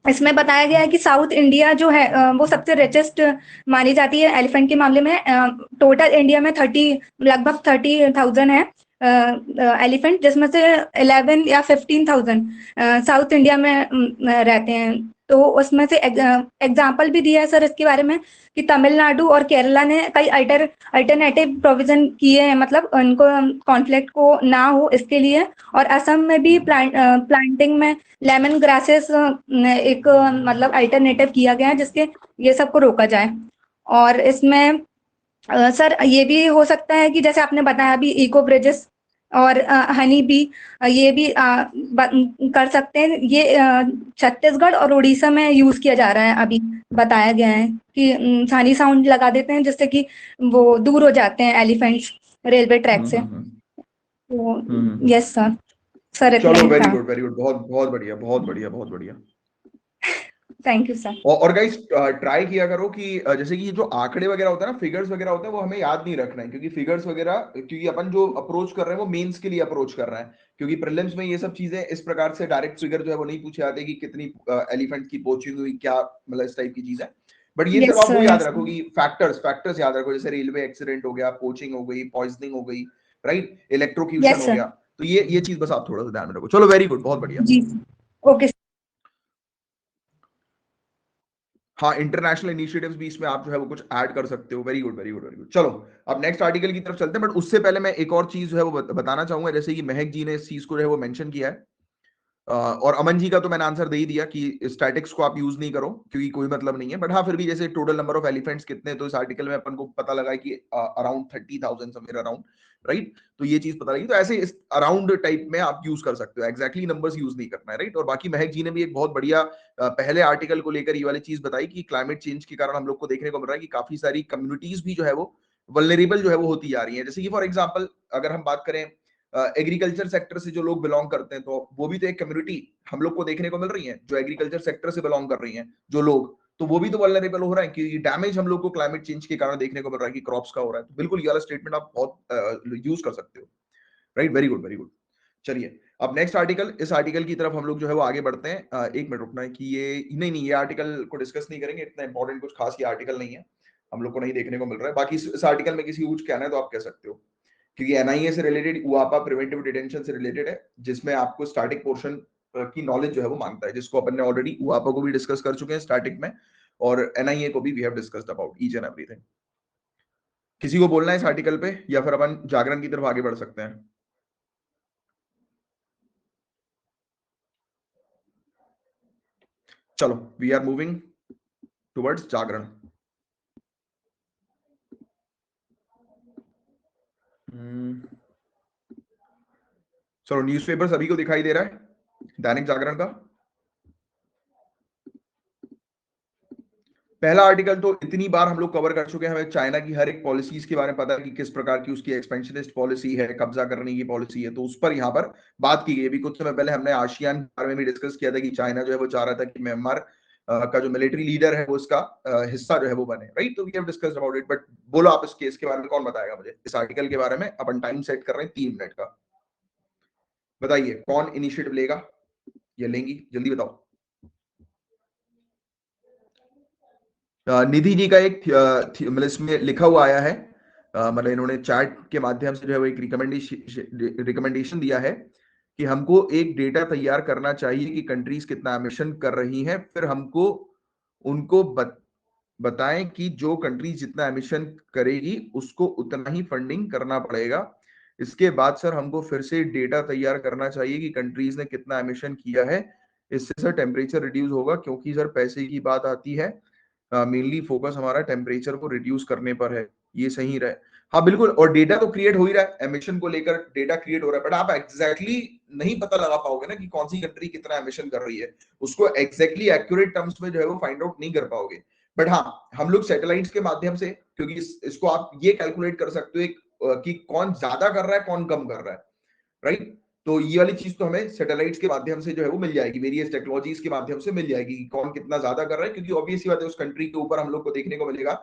इसमें बताया गया है कि साउथ इंडिया जो है वो सबसे रिचेस्ट मानी जाती है एलिफेंट के मामले में। टोटल इंडिया में लगभग 30,000 है एलिफेंट, जिसमें से 11 या 15,000 साउथ इंडिया में रहते हैं। तो उसमें से एग्जाम्पल भी दिया है सर इसके बारे में कि तमिलनाडु और केरला ने कई अल्टरनेटिव प्रोविजन किए हैं, मतलब उनको कॉन्फ्लिक्ट को ना हो इसके लिए। और असम में भी प्लांटिंग में लेमन ग्रासेस एक मतलब अल्टरनेटिव किया गया है, जिसके ये सबको रोका जाए। और इसमें सर ये भी हो सकता है कि जैसे आपने बताया अभी इको ब्रिजेस और हनी बी, ये भी कर सकते हैं। ये छत्तीसगढ़ और उड़ीसा में यूज किया जा रहा है, अभी बताया गया है कि हनी साउंड लगा देते हैं जिससे कि वो दूर हो जाते हैं एलिफेंट्स रेलवे ट्रैक से। तो यस सर चलो वेरी गुड वेरी गुड, बहुत बहुत बढ़िया, बहुत बढ़िया, बहुत बढ़िया। Thank you sir. और गाइस ट्राई किया करो कि जैसे कि जो आंकड़े वगैरह होता है ना, फिगर्स वगैरह होते हैं, वो हमें याद नहीं रखना है, क्योंकि फिगर्स वगैरह, क्योंकि अपन जो अप्रोच कर रहे हैं वो मेंस के लिए अप्रोच कर रहे हैं, क्योंकि प्रीलिम्स में ये सब चीजें इस प्रकार से डायरेक्ट फिगर जो है वो नहीं पूछे जाते कि कितनी एलिफेंट की पोचिंग हुई, क्या मतलब इस टाइप की चीज है। बट ये सिर्फ आप वो याद रखो कि फैक्टर्स याद रखो, जैसे रेलवे एक्सीडेंट हो गया, पोचिंग हो गई, पॉइजनिंग हो गई, राइट, इलेक्ट्रोक्यूशन हो गया, तो ये चीज बस आप थोड़ा सा ध्यान में रखो। चलो वेरी गुड, बहुत बढ़िया जी, ओके। हाँ, इंटरनेशनल इनिशिएटिव्स भी इसमें आप जो है वो कुछ ऐड कर सकते हो। Very good very good very good. चलो अब नेक्स्ट आर्टिकल की तरफ चलते हैं, बट उससे पहले मैं एक और चीज जो है वो बताना चाहूंगा, जैसे कि महक जी ने इस चीज को जो है वो मेंशन किया है, और अमन जी का तो मैंने आंसर दे ही दिया कि स्टैटिक्स को आप यूज नहीं करो क्योंकि कोई मतलब नहीं है। बट हाँ, फिर भी जैसे टोटल नंबर ऑफ एलिफेंट्स कितने, तो इस आर्टिकल में अपन को पता लगा है कि अराउंड 30,000 समवेयर अराउंड, राइट। तो ये चीज पता लगी, तो ऐसे इस अराउंड टाइप में आप यूज कर सकते हो, एग्जैक्टली नंबर्स यूज नहीं करना है, राइट। और बाकी महक जी ने भी एक बहुत बढ़िया पहले आर्टिकल को लेकर ये वाली चीज बताई कि क्लाइमेट चेंज के कारण हम लोग को देखने को मिल रहा है कि काफी सारी कम्युनिटीज भी जो है वो वल्नरेबल जो है वो होती जा रही है। जैसे कि फॉर एग्जाम्पल अगर हम बात करें एग्रीकल्चर सेक्टर से जो लोग बिलोंग करते हैं, तो वो भी तो एक कम्युनिटी हम लोग को देखने को मिल रही है, जो एग्रीकल्चर सेक्टर से बिलोंग कर रही हैं जो लोग, तो वो भी तो वल्नरेबल हो रहा है कि डैमेज हम लोग को क्लाइमेट चेंज के कारण देखने को मिल रहा है कि क्रॉप्स का हो रहा है। तो बिल्कुल ये वाला स्टेटमेंट आप बहुत यूज कर सकते हो, right. Very good, very good. चलिए अब नेक्स्ट आर्टिकल, इस आर्टिकल की तरफ हम लोग जो है वो आगे बढ़ते हैं। एक मिनट रुकना है कि ये नहीं, ये आर्टिकल को डिस्कस नहीं करेंगे, इतना इंपॉर्टेंट कुछ खास ये आर्टिकल नहीं है, हम लोग को नहीं देखने को मिल रहा है। बाकी इस आर्टिकल में किसी को कुछ कहना है तो आप कह सकते हो, क्योंकि एनआईए से रिलेटेड, यूआपा प्रिवेंटिव डिटेंशन से रिलेटेड है, जिसमें आपको स्टैटिक पोर्शन की नॉलेज जो है वो मांगता है, जिसको अपन ने ऑलरेडी यूआपा को भी डिस्कस कर चुके हैं स्टैटिक में, और एनआईए को भी we have discussed about each and everything. किसी को बोलना है इस आर्टिकल पे, या फिर अपन जागरण की तरफ आगे बढ़ सकते हैं? चलो, वी आर मूविंग टुवर्ड्स जागरण। चलो, न्यूज़पेपर सभी को दिखाई दे रहा है, दैनिक जागरण का पहला आर्टिकल तो इतनी बार हम लोग कवर कर चुके हैं, हमें चाइना की हर एक पॉलिसीज के बारे में पता है कि किस प्रकार की उसकी एक्सपेंशनिस्ट पॉलिसी है, कब्जा करने की पॉलिसी है, तो उस पर यहाँ पर बात की गई। अभी कुछ समय पहले हमने आसियान के बारे में भी डिस्कस किया था कि चाइना जो है वो चाह रहा था कि म्यांमार का जो मिलिट्री लीडर है वो उसका हिस्सा जो है वो बने, राइट। तो we have discussed about it. But बोलो आप इस केस के बारे में कौन बताएगा मुझे, इस आर्टिकल के बारे में। अपन टाइम सेट कर रहे हैं 3 मिनट का, बताइए कौन इनिशिएटिव लेगा या लेंगी, जल्दी बताओ। निधि जी का एक मतलब इसमें लिखा हुआ आया है, मतलब इन्होंने चैट के माध्यम से जो है वो एक रिकमेंडेशन दिया है कि हमको एक डेटा तैयार करना चाहिए कि कंट्रीज कितना एमिशन कर रही हैं, फिर हमको उनको बताएं कि जो कंट्रीज जितना एमिशन करेगी उसको उतना ही फंडिंग करना पड़ेगा। इसके बाद सर हमको फिर से डेटा तैयार करना चाहिए कि कंट्रीज ने कितना एमिशन किया है, इससे सर टेम्परेचर रिड्यूस होगा, क्योंकि सर पैसे की बात आती है, मेनली फोकस हमारा टेम्परेचर को रिड्यूस करने पर है, ये सही रहे। हाँ बिल्कुल, और डेटा तो क्रिएट हो ही रहा है, एमिशन को लेकर डेटा क्रिएट हो रहा है, बट आप एग्जैक्टली नहीं पता लगा पाओगे ना कि कौन सी कंट्री कितना एमिशन कर रही है, उसको एग्जैक्टली एक्यूरेट टर्म्स में जो है वो फाइंड आउट नहीं कर पाओगे। बट हाँ, हम लोग सैटेलाइट्स के माध्यम से, क्योंकि इसको आप ये कैलकुलेट कर सकते हो कि कौन ज्यादा कर रहा है कौन कम कर रहा है, राइट। तो ये वाली चीज तो हमें सैटेलाइट्स के माध्यम से जो है वो मिल जाएगी, वेरियस टेक्नोलॉजीज के माध्यम से मिल जाएगी कि कौन कितना ज्यादा कर रहा है, क्योंकि ऑब्वियस ही बात है उस कंट्री के ऊपर हम लोग को देखने को मिलेगा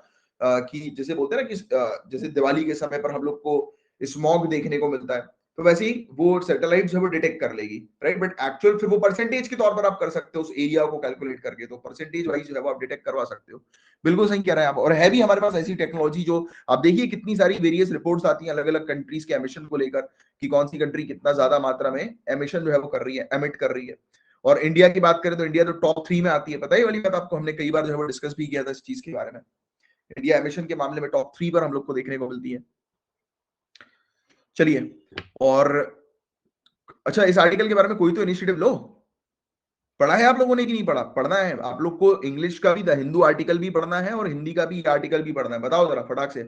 कि जैसे बोलते हैं ना कि जैसे दिवाली के समय पर हम लोग को स्मॉग देखने को मिलता है, तो वैसे ही वो सैटेलाइट जो है वो डिटेक्ट कर लेगी, राइट। बट एक्चुअल फिर वो परसेंटेज के तौर पर आप कर सकते हो उस एरिया को कैलकुलेट करके, तो परसेंटेज वाइज जो है वो आप डिटेक्ट करवा सकते हो। बिल्कुल सही कह रहे हैं आप, और है भी हमारे पास ऐसी टेक्नोलॉजी जो आप देखिए कितनी सारी वेरियस रिपोर्ट्स आती हैं अलग अलग कंट्रीज के एमिशन को लेकर कि कौन सी कंट्री कितना ज्यादा मात्रा में एमिशन जो है वो कर रही है, एमिट कर रही है। और इंडिया की बात करें तो इंडिया तो टॉप 3 में आती है, पता ही वाली बात आपको, हमने कई बार जो है वो डिस्कस भी किया था इस चीज के बारे में। इंडिया एमिशन के मामले में टॉप 3 पर हम लोग को देखने को मिलती है। चलिए, और अच्छा, इस आर्टिकल के बारे में कोई तो इनिशिएटिव लो। पढ़ा है आप लोगों ने कि नहीं पढ़ा? पढ़ना है आप लोग को, इंग्लिश का भी द हिंदू आर्टिकल भी पढ़ना है और हिंदी का भी आर्टिकल भी पढ़ना है। बताओ जरा फटाक से,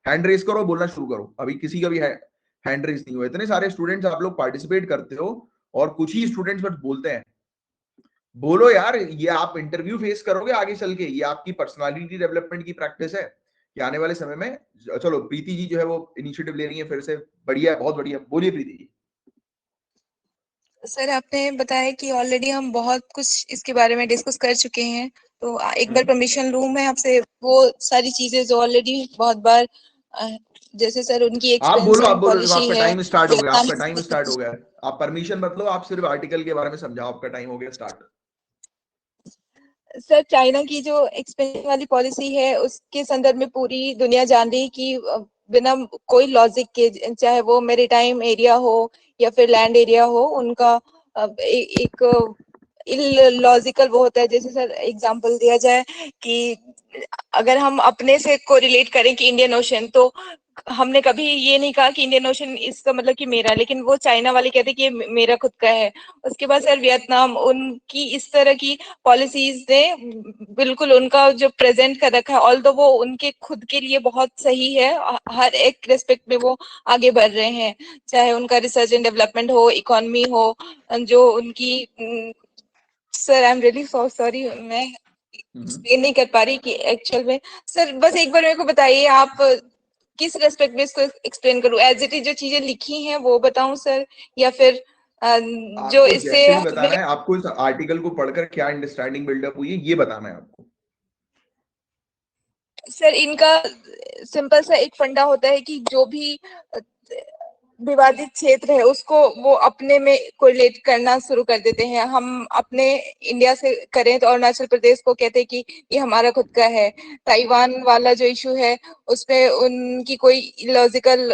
हैंड रेस करो, बोलना शुरू करो। अभी किसी का भी हैंड रेस नहीं हुआ, इतने सारे स्टूडेंट्स आप लोग पार्टिसिपेट करते हो और कुछ ही स्टूडेंट्स बस बोलते हैं। बोलो यार, ये आप इंटरव्यू फेस करोगे आगे चल के, ये आपकी पर्सनालिटी डेवलपमेंट की प्रैक्टिस है कि आने वाले समय में। चलो, प्रीति जी जो है वो इनिशिएटिव ले रही है फिर से, बढ़िया है, बहुत बढ़िया। बोलिए प्रीति जी। सर आपने बताया कि ऑलरेडी हम बहुत कुछ इसके बारे में डिस्कस कर चुके हैं, तो एक बार परमिशन लूं मैं आपसे वो सारी चीजें जो ऑलरेडी बहुत बार जैसे सर उनकी आप बोलो पॉलिसी आपका है, टाइम स्टार्ट हो गया, आपका टाइम वियतनाम स्टार्ट हो गया। आप परमिशन मत लो, आप सिर्फ आर्टिकल के बारे में समझाओ, आपका टाइम हो गया स्टार्ट। सर चाइना की जो एक्सपेंशन वाली पॉलिसी है उसके संदर्भ में पूरी दुनिया जान रही है कि बिना कोई लॉजिक के, चाहे वो मेरीटाइम एरिया हो या फिर लैंड एरिया हो, उनका एक इलॉजिकल वो होता है। जैसे सर एग्जांपल दिया जाए कि अगर हम अपने से कोरिलेट करें कि इंडियन ओशन, तो हमने कभी ये नहीं कहा कि इंडियन ओशन इसका मतलब कि मेरा, लेकिन वो चाइना वाले कहते हैं कि मेरा खुद का है। उसके बाद सर वियतनाम, उनकी इस तरह की पॉलिसीज ने बिल्कुल उनका जो प्रेजेंट कर रखा है, ऑल्दो वो उनके खुद के लिए बहुत सही है, हर एक रेस्पेक्ट में वो आगे बढ़ रहे हैं, चाहे उनका रिसर्च एंड डेवलपमेंट हो, इकोनॉमी हो, जो उनकी sir I am really so sorry, मैं एक्सप्लेन नहीं कर पा रही कि एक्चुअल में। सर बस एक बार मेरे को बताइए आप, किस रेस्पेक्ट में इसको एक्सप्लेन करूं? एज इट इज जो चीजें लिखी हैं वो बताऊं सर, या फिर जो इससे जैसे भी बताना है आपको, इस आर्टिकल को पढ़कर क्या अंडरस्टैंडिंग बिल्डअप हुई है ये बताना है आपको। सर इनका सिंपल सा एक फंडा होता है कि जो भी विवादित क्षेत्र है उसको वो अपने में कोरिलेट करना शुरू कर देते हैं। हम अपने इंडिया से करें तो अरुणाचल प्रदेश को कहते हैं कि ये हमारा खुद का है। ताइवान वाला जो इशू है उसमें उनकी कोई logical,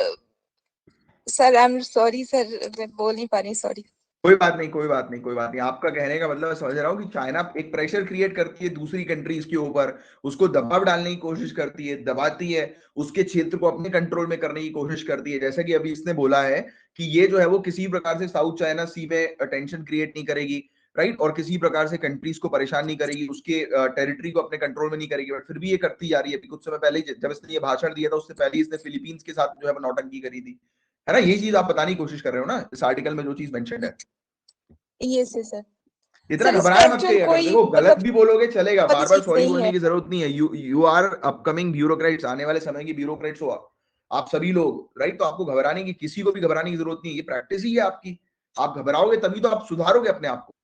sir I am sorry sir, मैं बोल नहीं पा रही, सॉरी। कोई बात नहीं, कोई बात नहीं, कोई बात नहीं। आपका कहने का मतलब मैं समझ रहा हूँ कि चाइना एक प्रेशर क्रिएट करती है दूसरी कंट्रीज के ऊपर, उसको दबाव डालने की कोशिश करती है, दबाती है, उसके क्षेत्र को अपने कंट्रोल में करने की कोशिश करती है। जैसा कि अभी इसने बोला है कि ये जो है वो किसी प्रकार से साउथ चाइना सी में टेंशन क्रिएट नहीं करेगी, राइट, और किसी प्रकार से कंट्रीज को परेशान नहीं करेगी, उसके टेरिटरी को अपने कंट्रोल में नहीं करेगी, बट फिर भी ये करती जा रही है। कुछ समय पहले जब इसने ये भाषण दिया था उससे पहले इसने फिलीपींस के साथ जो है नौटंकी करी थी, है ना। यही चीज आप बताने की कोशिश कर रहे हो ना इस आर्टिकल में जो चीज मेंशन है। Yes sir. इतना सर घबराए मत इसका करिए, कोई देखो गलत मतलब भी बोलोगे चलेगा, बार बार चीज सॉरी नहीं बोलने है। की जरूरत नहीं है। यू आर अपकमिंग ब्यूरोक्रेट्स, आने वाले समय की ब्यूरोक्रेट्स हो आप सभी लोग, राइट। तो आपको घबराने की, किसी को भी घबराने की जरूरत नहीं है, ये प्रैक्टिस ही है आपकी। आप घबराओगे तभी तो आप सुधारोगे अपने आप को।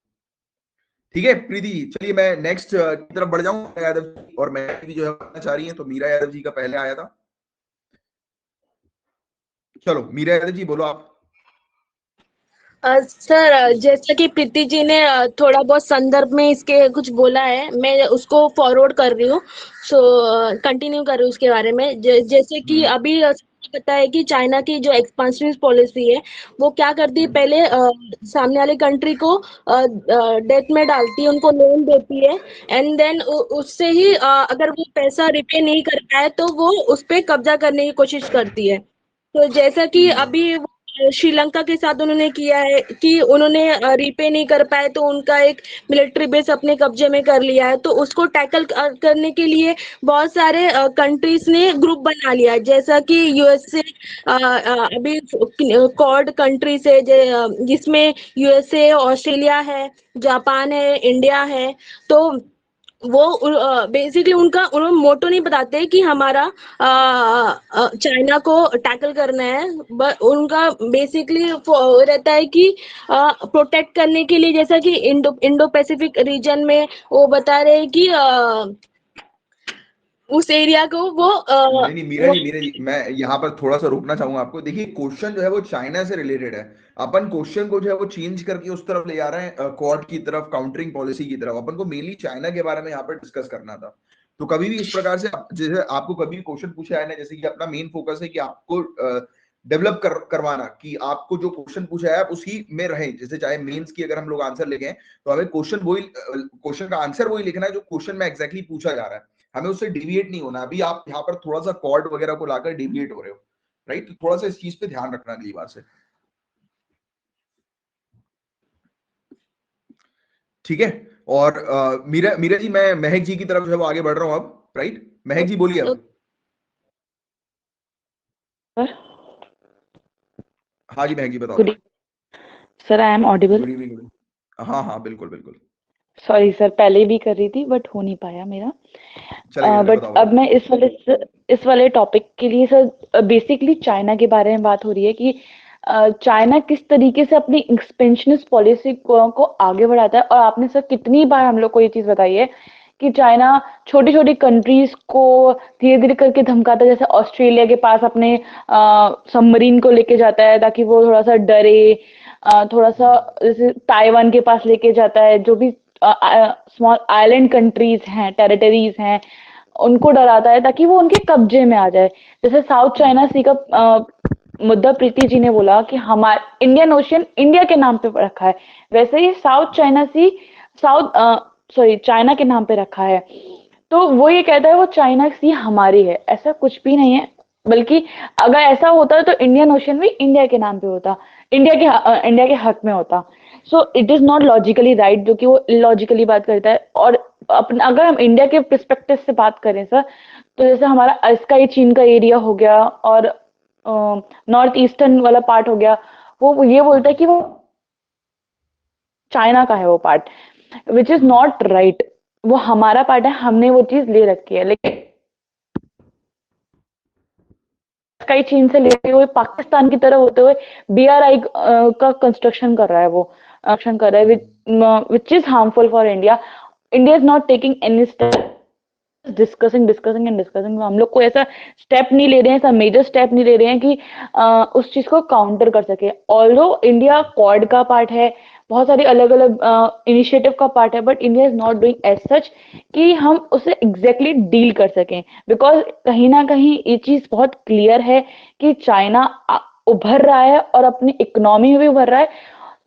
ठीक है प्रीति जी, चलिए मैं नेक्स्ट की तरफ बढ़ जाऊं। यादव जी और मैं भी जो है बताना चाह रही है, तो मीरा यादव जी का पहले आया था। चलो मीरा यादव जी बोलो आप। सर जैसा कि प्रीति जी ने थोड़ा बहुत संदर्भ में इसके कुछ बोला है, मैं उसको फॉरवर्ड कर रही हूँ। सो कंटिन्यू कर रही हूँ उसके बारे में। जैसे कि अभी पता है कि चाइना की जो एक्सपांशनिस्ट पॉलिसी है वो क्या करती है, पहले सामने वाले कंट्री को डेट में डालती है, उनको लोन देती है, एंड देन उससे ही अगर वो पैसा रिपे नहीं कर पाए तो वो उस पर कब्जा करने की कोशिश करती है। तो जैसा कि अभी श्रीलंका के साथ उन्होंने किया है कि उन्होंने रिपे नहीं कर पाए तो उनका एक मिलिट्री बेस अपने कब्जे में कर लिया है। तो उसको टैकल करने के लिए बहुत सारे कंट्रीज ने ग्रुप बना लिया है, जैसा कि यूएसए अभी क्वाड कंट्रीज है जिसमें यूएसए, ऑस्ट्रेलिया है, जापान है, इंडिया है। तो वो बेसिकली उन्होंने मोटो नहीं बताते कि हमारा चाइना को टैकल करना है, बट उनका बेसिकली रहता है कि प्रोटेक्ट करने के लिए, जैसा कि इंडो पैसिफिक रीजन में वो बता रहे हैं कि उस एरिया को वो नहीं मीरा जी मैं यहाँ पर थोड़ा सा रोकना चाहूंगा आपको। देखिए क्वेश्चन जो है वो चाइना से रिलेटेड है, अपन क्वेश्चन को जो है वो चेंज करके उस तरफ ले जा रहे हैं, क्वाड की तरफ, काउंटरिंग पॉलिसी की तरफ। अपन को मेनली चाइना के बारे में यहाँ पर डिस्कस करना था। तो कभी भी इस प्रकार से जैसे आपको कभी क्वेश्चन पूछा है ना, जैसे कि अपना मेन फोकस है कि आपको डेवलप करवाना, कि आपको जो क्वेश्चन पूछा है आप उसी में रहे। जैसे चाहे मेंस की अगर हम लोग आंसर लिखें तो हमें क्वेश्चन का आंसर वही लिखना है जो क्वेश्चन में एग्जैक्टली पूछा जा रहा है, हमें उससे डिविएट नहीं होना। अभी आप यहाँ पर थोड़ा सा कॉर्ड वगैरह को लाकर डिविएट हो रहे हो, राइट। तो थोड़ा सा इस चीज पे ध्यान रखना अगली बार से, ठीक है। और मीरा जी मैं महक जी की तरफ जो है वो आगे बढ़ रहा हूँ अब, राइट। महक जी बोलिए अब। हाँ जी महक जी बताओ। Sir I am audible? Good evening. हाँ हाँ बिल्कुल बिल्कुल। सॉरी सर, पहले भी कर रही थी बट हो नहीं पाया मेरा। बट अब मैं इस वाले टॉपिक के लिए सर, बेसिकली चाइना के बारे में बात हो रही है कि चाइना किस तरीके से अपनी एक्सपेंशनिस्ट पॉलिसी को आगे बढ़ाता है। और आपने सर कितनी बार हम लोग को ये चीज बताई है कि चाइना छोटी छोटी कंट्रीज को धीरे धीरे करके धमकाता है। जैसे ऑस्ट्रेलिया के पास अपने सबमरीन को लेके जाता है ताकि वो थोड़ा सा डरे, थोड़ा सा जैसे ताइवान के पास लेके जाता है, जो भी स्मॉल आइलैंड कंट्रीज हैं, टेरिटरीज हैं, उनको डराता है ताकि वो उनके कब्जे में आ जाए। जैसे साउथ चाइना सी का मुद्दा प्रीति जी ने बोला कि हमारा इंडियन ओशियन इंडिया के नाम पे रखा है, वैसे ही साउथ चाइना सी चाइना के नाम पे रखा है। तो वो ये कहता है वो चाइना सी हमारी है, ऐसा कुछ भी नहीं है। बल्कि अगर ऐसा होता तो इंडियन ओशियन भी इंडिया के नाम पे होता, इंडिया के हक में होता। So it is not logically right, जो कि वो इलॉजिकली बात करता है। और अपना अगर हम इंडिया के पर्सपेक्टिव से बात करें सर, तो जैसे हमारा इसका ही चीन का एरिया हो गया और नॉर्थ ईस्टर्न वाला पार्ट हो गया, वो ये बोलता है कि वो चाइना का है वो part, which is not right. वो हमारा पार्ट है, हमने वो चीज ले रखी है। लेकिन स्काई चीन से लेते हुए पाकिस्तान की तरफ होते हुए BRI का कंस्ट्रक्शन कर रहा है, वो एक्शन कर रहा है, which is harmful for India. India is not taking any step, discussing. हम लोग कोई ऐसा स्टेप नहीं ले रहे हैं, ऐसा मेजर स्टेप नहीं ले रहे हैं कि उस चीज को काउंटर कर सके. ऑल्दो इंडिया क्वाड का पार्ट है, बहुत सारी अलग अलग इनिशिएटिव का पार्ट है, but India is not doing as such कि हम उसे एग्जैक्टली डील कर सकें. बिकॉज कहीं ना कहीं ये चीज बहुत क्लियर है कि चाइना उभर रहा है और अपनी इकोनॉमी में भी उभर रहा है,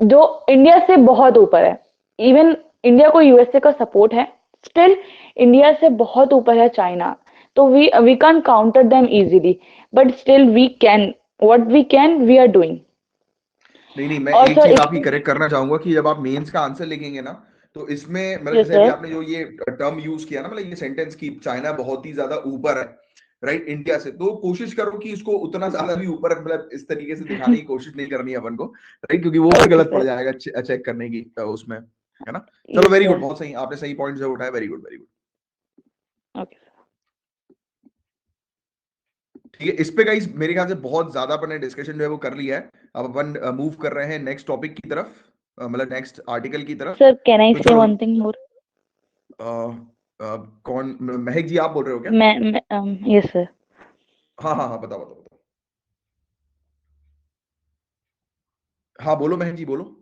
जो इंडिया से बहुत ऊपर है. इवन इंडिया को USA का सपोर्ट है, स्टिल इंडिया से बहुत ऊपर है चाइना. तो we can counter them easily, but still we can, what we can we are doing. नहीं, मैं एक चीज आपकी करेक्ट करना चाहूंगा कि जब आप मेंस का आंसर लिखेंगे ना, तो इसमें मतलब जैसे अभी आपने जो ये टर्म यूज किया ना, मतलब ये सेंटेंस की चाइना बहुत ही ज्यादा ऊपर है राइट इंडिया से, तो कोशिश करो कि इसको उतना ज्यादा भी ऊपर मतलब इस तरीके से दिखाने की कोशिश नहीं करनी है अपन को, राइट, क्योंकि वो भी गलत पड़ जाएगा चेक करने की उसमें, है ना. चलो वेरी गुड, बहुत सही, आपने सही पॉइंट जो उठाया, वेरी गुड वेरी गुड. ठीक है, इस पे गाइस मेरे ख्याल से बहुत ज्यादा अपन ने डिस्कशन जो है वो कर लिया है. अब अपन मूव कर रहे हैं नेक्स्ट टॉपिक की तरफ, मतलब नेक्स्ट आर्टिकल की तरफ. सर कैन आई से वन थिंग मोर? कौन, महक जी आप बोल रहे हो क्या? मैं यस सर. हाँ हाँ हाँ, बताओ बताओ बताओ. हाँ बोलो महक जी, बोलो.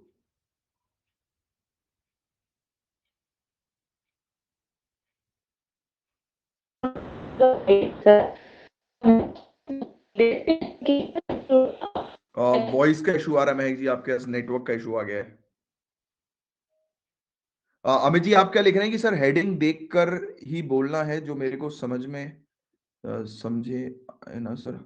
वॉइस का इशू आ रहा है महक जी, आपके पास नेटवर्क का इशू आ गया है. अमित जी आप क्या लिख रहे हैं कि सर हेडिंग देखकर ही बोलना है जो मेरे को समझ में समझे है ना सर.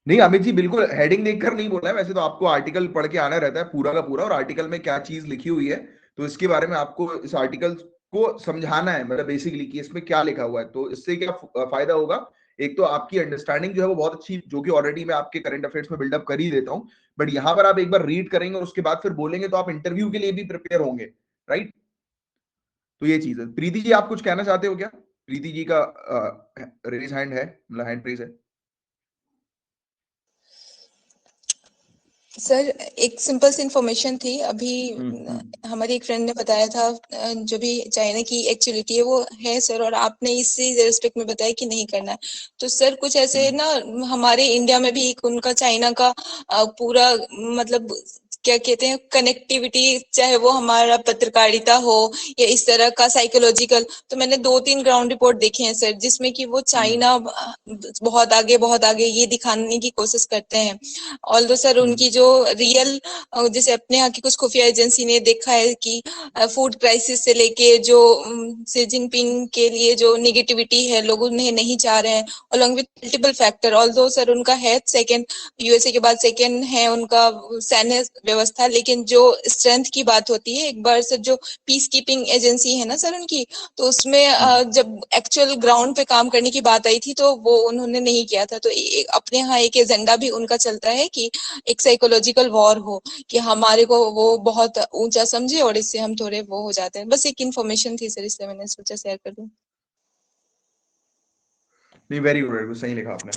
नहीं अमित जी, बिल्कुल हेडिंग देखकर नहीं बोलना है. वैसे तो आपको आर्टिकल पढ़ के आना रहता है पूरा का पूरा, और आर्टिकल में क्या चीज लिखी हुई है तो इसके बारे में आपको इस आर्टिकल को समझाना है, मतलब बेसिकली कि इसमें क्या लिखा हुआ है. तो इससे क्या फायदा होगा, एक तो आपकी अंडरस्टैंडिंग जो है वो बहुत अच्छी, जो कि ऑलरेडी मैं आपके करंट अफेयर्स में बिल्डअप कर ही देता हूं, बट यहां पर आप एक बार रीड करेंगे और उसके बाद फिर बोलेंगे तो आप इंटरव्यू के लिए भी प्रिपेयर होंगे, राइट. तो ये चीज है. प्रीति जी आप कुछ कहना चाहते हो क्या? प्रीति जी का रेज हैंड है, मतलब हैंड रेज है. सर एक सिंपल सी इंफॉर्मेशन थी अभी, हमारी एक फ्रेंड ने बताया था जो भी चाइना की एक्चुअलिटी है वो है सर, और आपने इसी रेस्पेक्ट में बताया कि नहीं करना है. तो सर कुछ ऐसे ना हमारे इंडिया में भी एक उनका चाइना का पूरा मतलब क्या कहते हैं कनेक्टिविटी, चाहे वो हमारा पत्रकारिता हो या इस तरह का साइकोलॉजिकल, तो मैंने 2-3 ग्राउंड रिपोर्ट देखे हैं सर जिसमें कि वो चाइना बहुत आगे ये दिखाने की कोशिश करते हैं. ऑल्दो सर उनकी जो रियल, जैसे अपने यहाँ की कुछ खुफिया एजेंसी ने देखा है कि फूड क्राइसिस से लेके जो शी जिनपिंग के लिए जो नेगेटिविटी है लोग उन्हें नहीं चाह रहे हैं, along with multiple factor. Although sir उनका है सेकंड, USA के बाद सेकंड है उनका सैन्य व्यवस्था, लेकिन जो स्ट्रेंथ की बात होती है एक बार सर जो पीस कीपिंग एजेंसी है ना सर उनकी, तो उसमें जब एक्चुअल ग्राउंड पे काम करने की बात आई थी तो वो उन्होंने नहीं किया था. तो अपने यहाँ एक एजेंडा भी उनका चलता है कि एक साइकोलॉजिकल वॉर हो, कि हमारे को वो बहुत ऊंचा समझे और इससे हम थोड़े वो हो जाते हैं. बस एक इन्फॉर्मेशन थी सर, इसलिए मैंने सोचा शेयर कर दूं. नहीं वेरी गुड, सही लिखा आपने.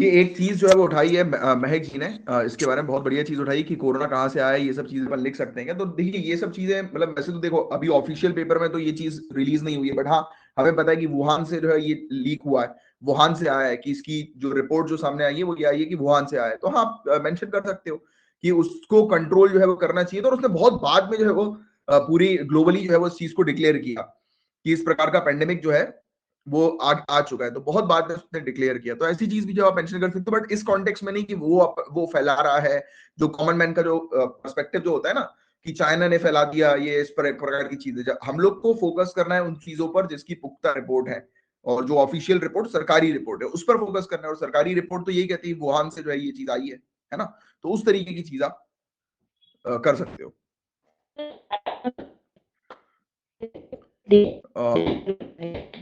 ये एक चीज जो है वो उठाई है महक जी ने, इसके बारे में बहुत बढ़िया चीज उठाई कि कोरोना कहाँ से आया, ये सब चीजें अपन लिख सकते हैं क्या. तो देखिए ये सब चीजें मतलब वैसे तो देखो अभी ऑफिशियल पेपर में तो ये चीज रिलीज नहीं हुई है, बट हाँ हमें पता है कि वुहान से जो है ये लीक हुआ है, वुहान से आया है, कि इसकी जो रिपोर्ट जो सामने आई है वो ये आई है कि वुहान से आया है. तो हाँ मेंशन कर सकते हो कि उसको कंट्रोल जो है वो करना चाहिए. तो उसने बहुत बाद में जो है वो पूरी ग्लोबली जो है वो इस चीज को डिक्लेयर किया कि इस प्रकार का पेंडेमिक जो है वो आ चुका है, तो बहुत बाद में उसने डिक्लेयर किया. तो ऐसी चीज भी जो आप मेंशन कर सकते हो, बट इस कॉन्टेक्स्ट में नहीं कि वो फैला रहा है. जो कॉमन मैन का जो पर्सपेक्टिव जो होता है ना कि चाइना ने फैला दिया ये इस प्रकार की चीजें, हम लोग को फोकस करना है उन चीजों पर जिसकी पुख्ता रिपोर्ट है, और जो ऑफिशियल रिपोर्ट सरकारी रिपोर्ट है उस पर फोकस करना है. और सरकारी रिपोर्ट तो यही कहती है वुहान से जो है ये चीज आई है ना. तो उस तरीके की चीज आप कर सकते हो.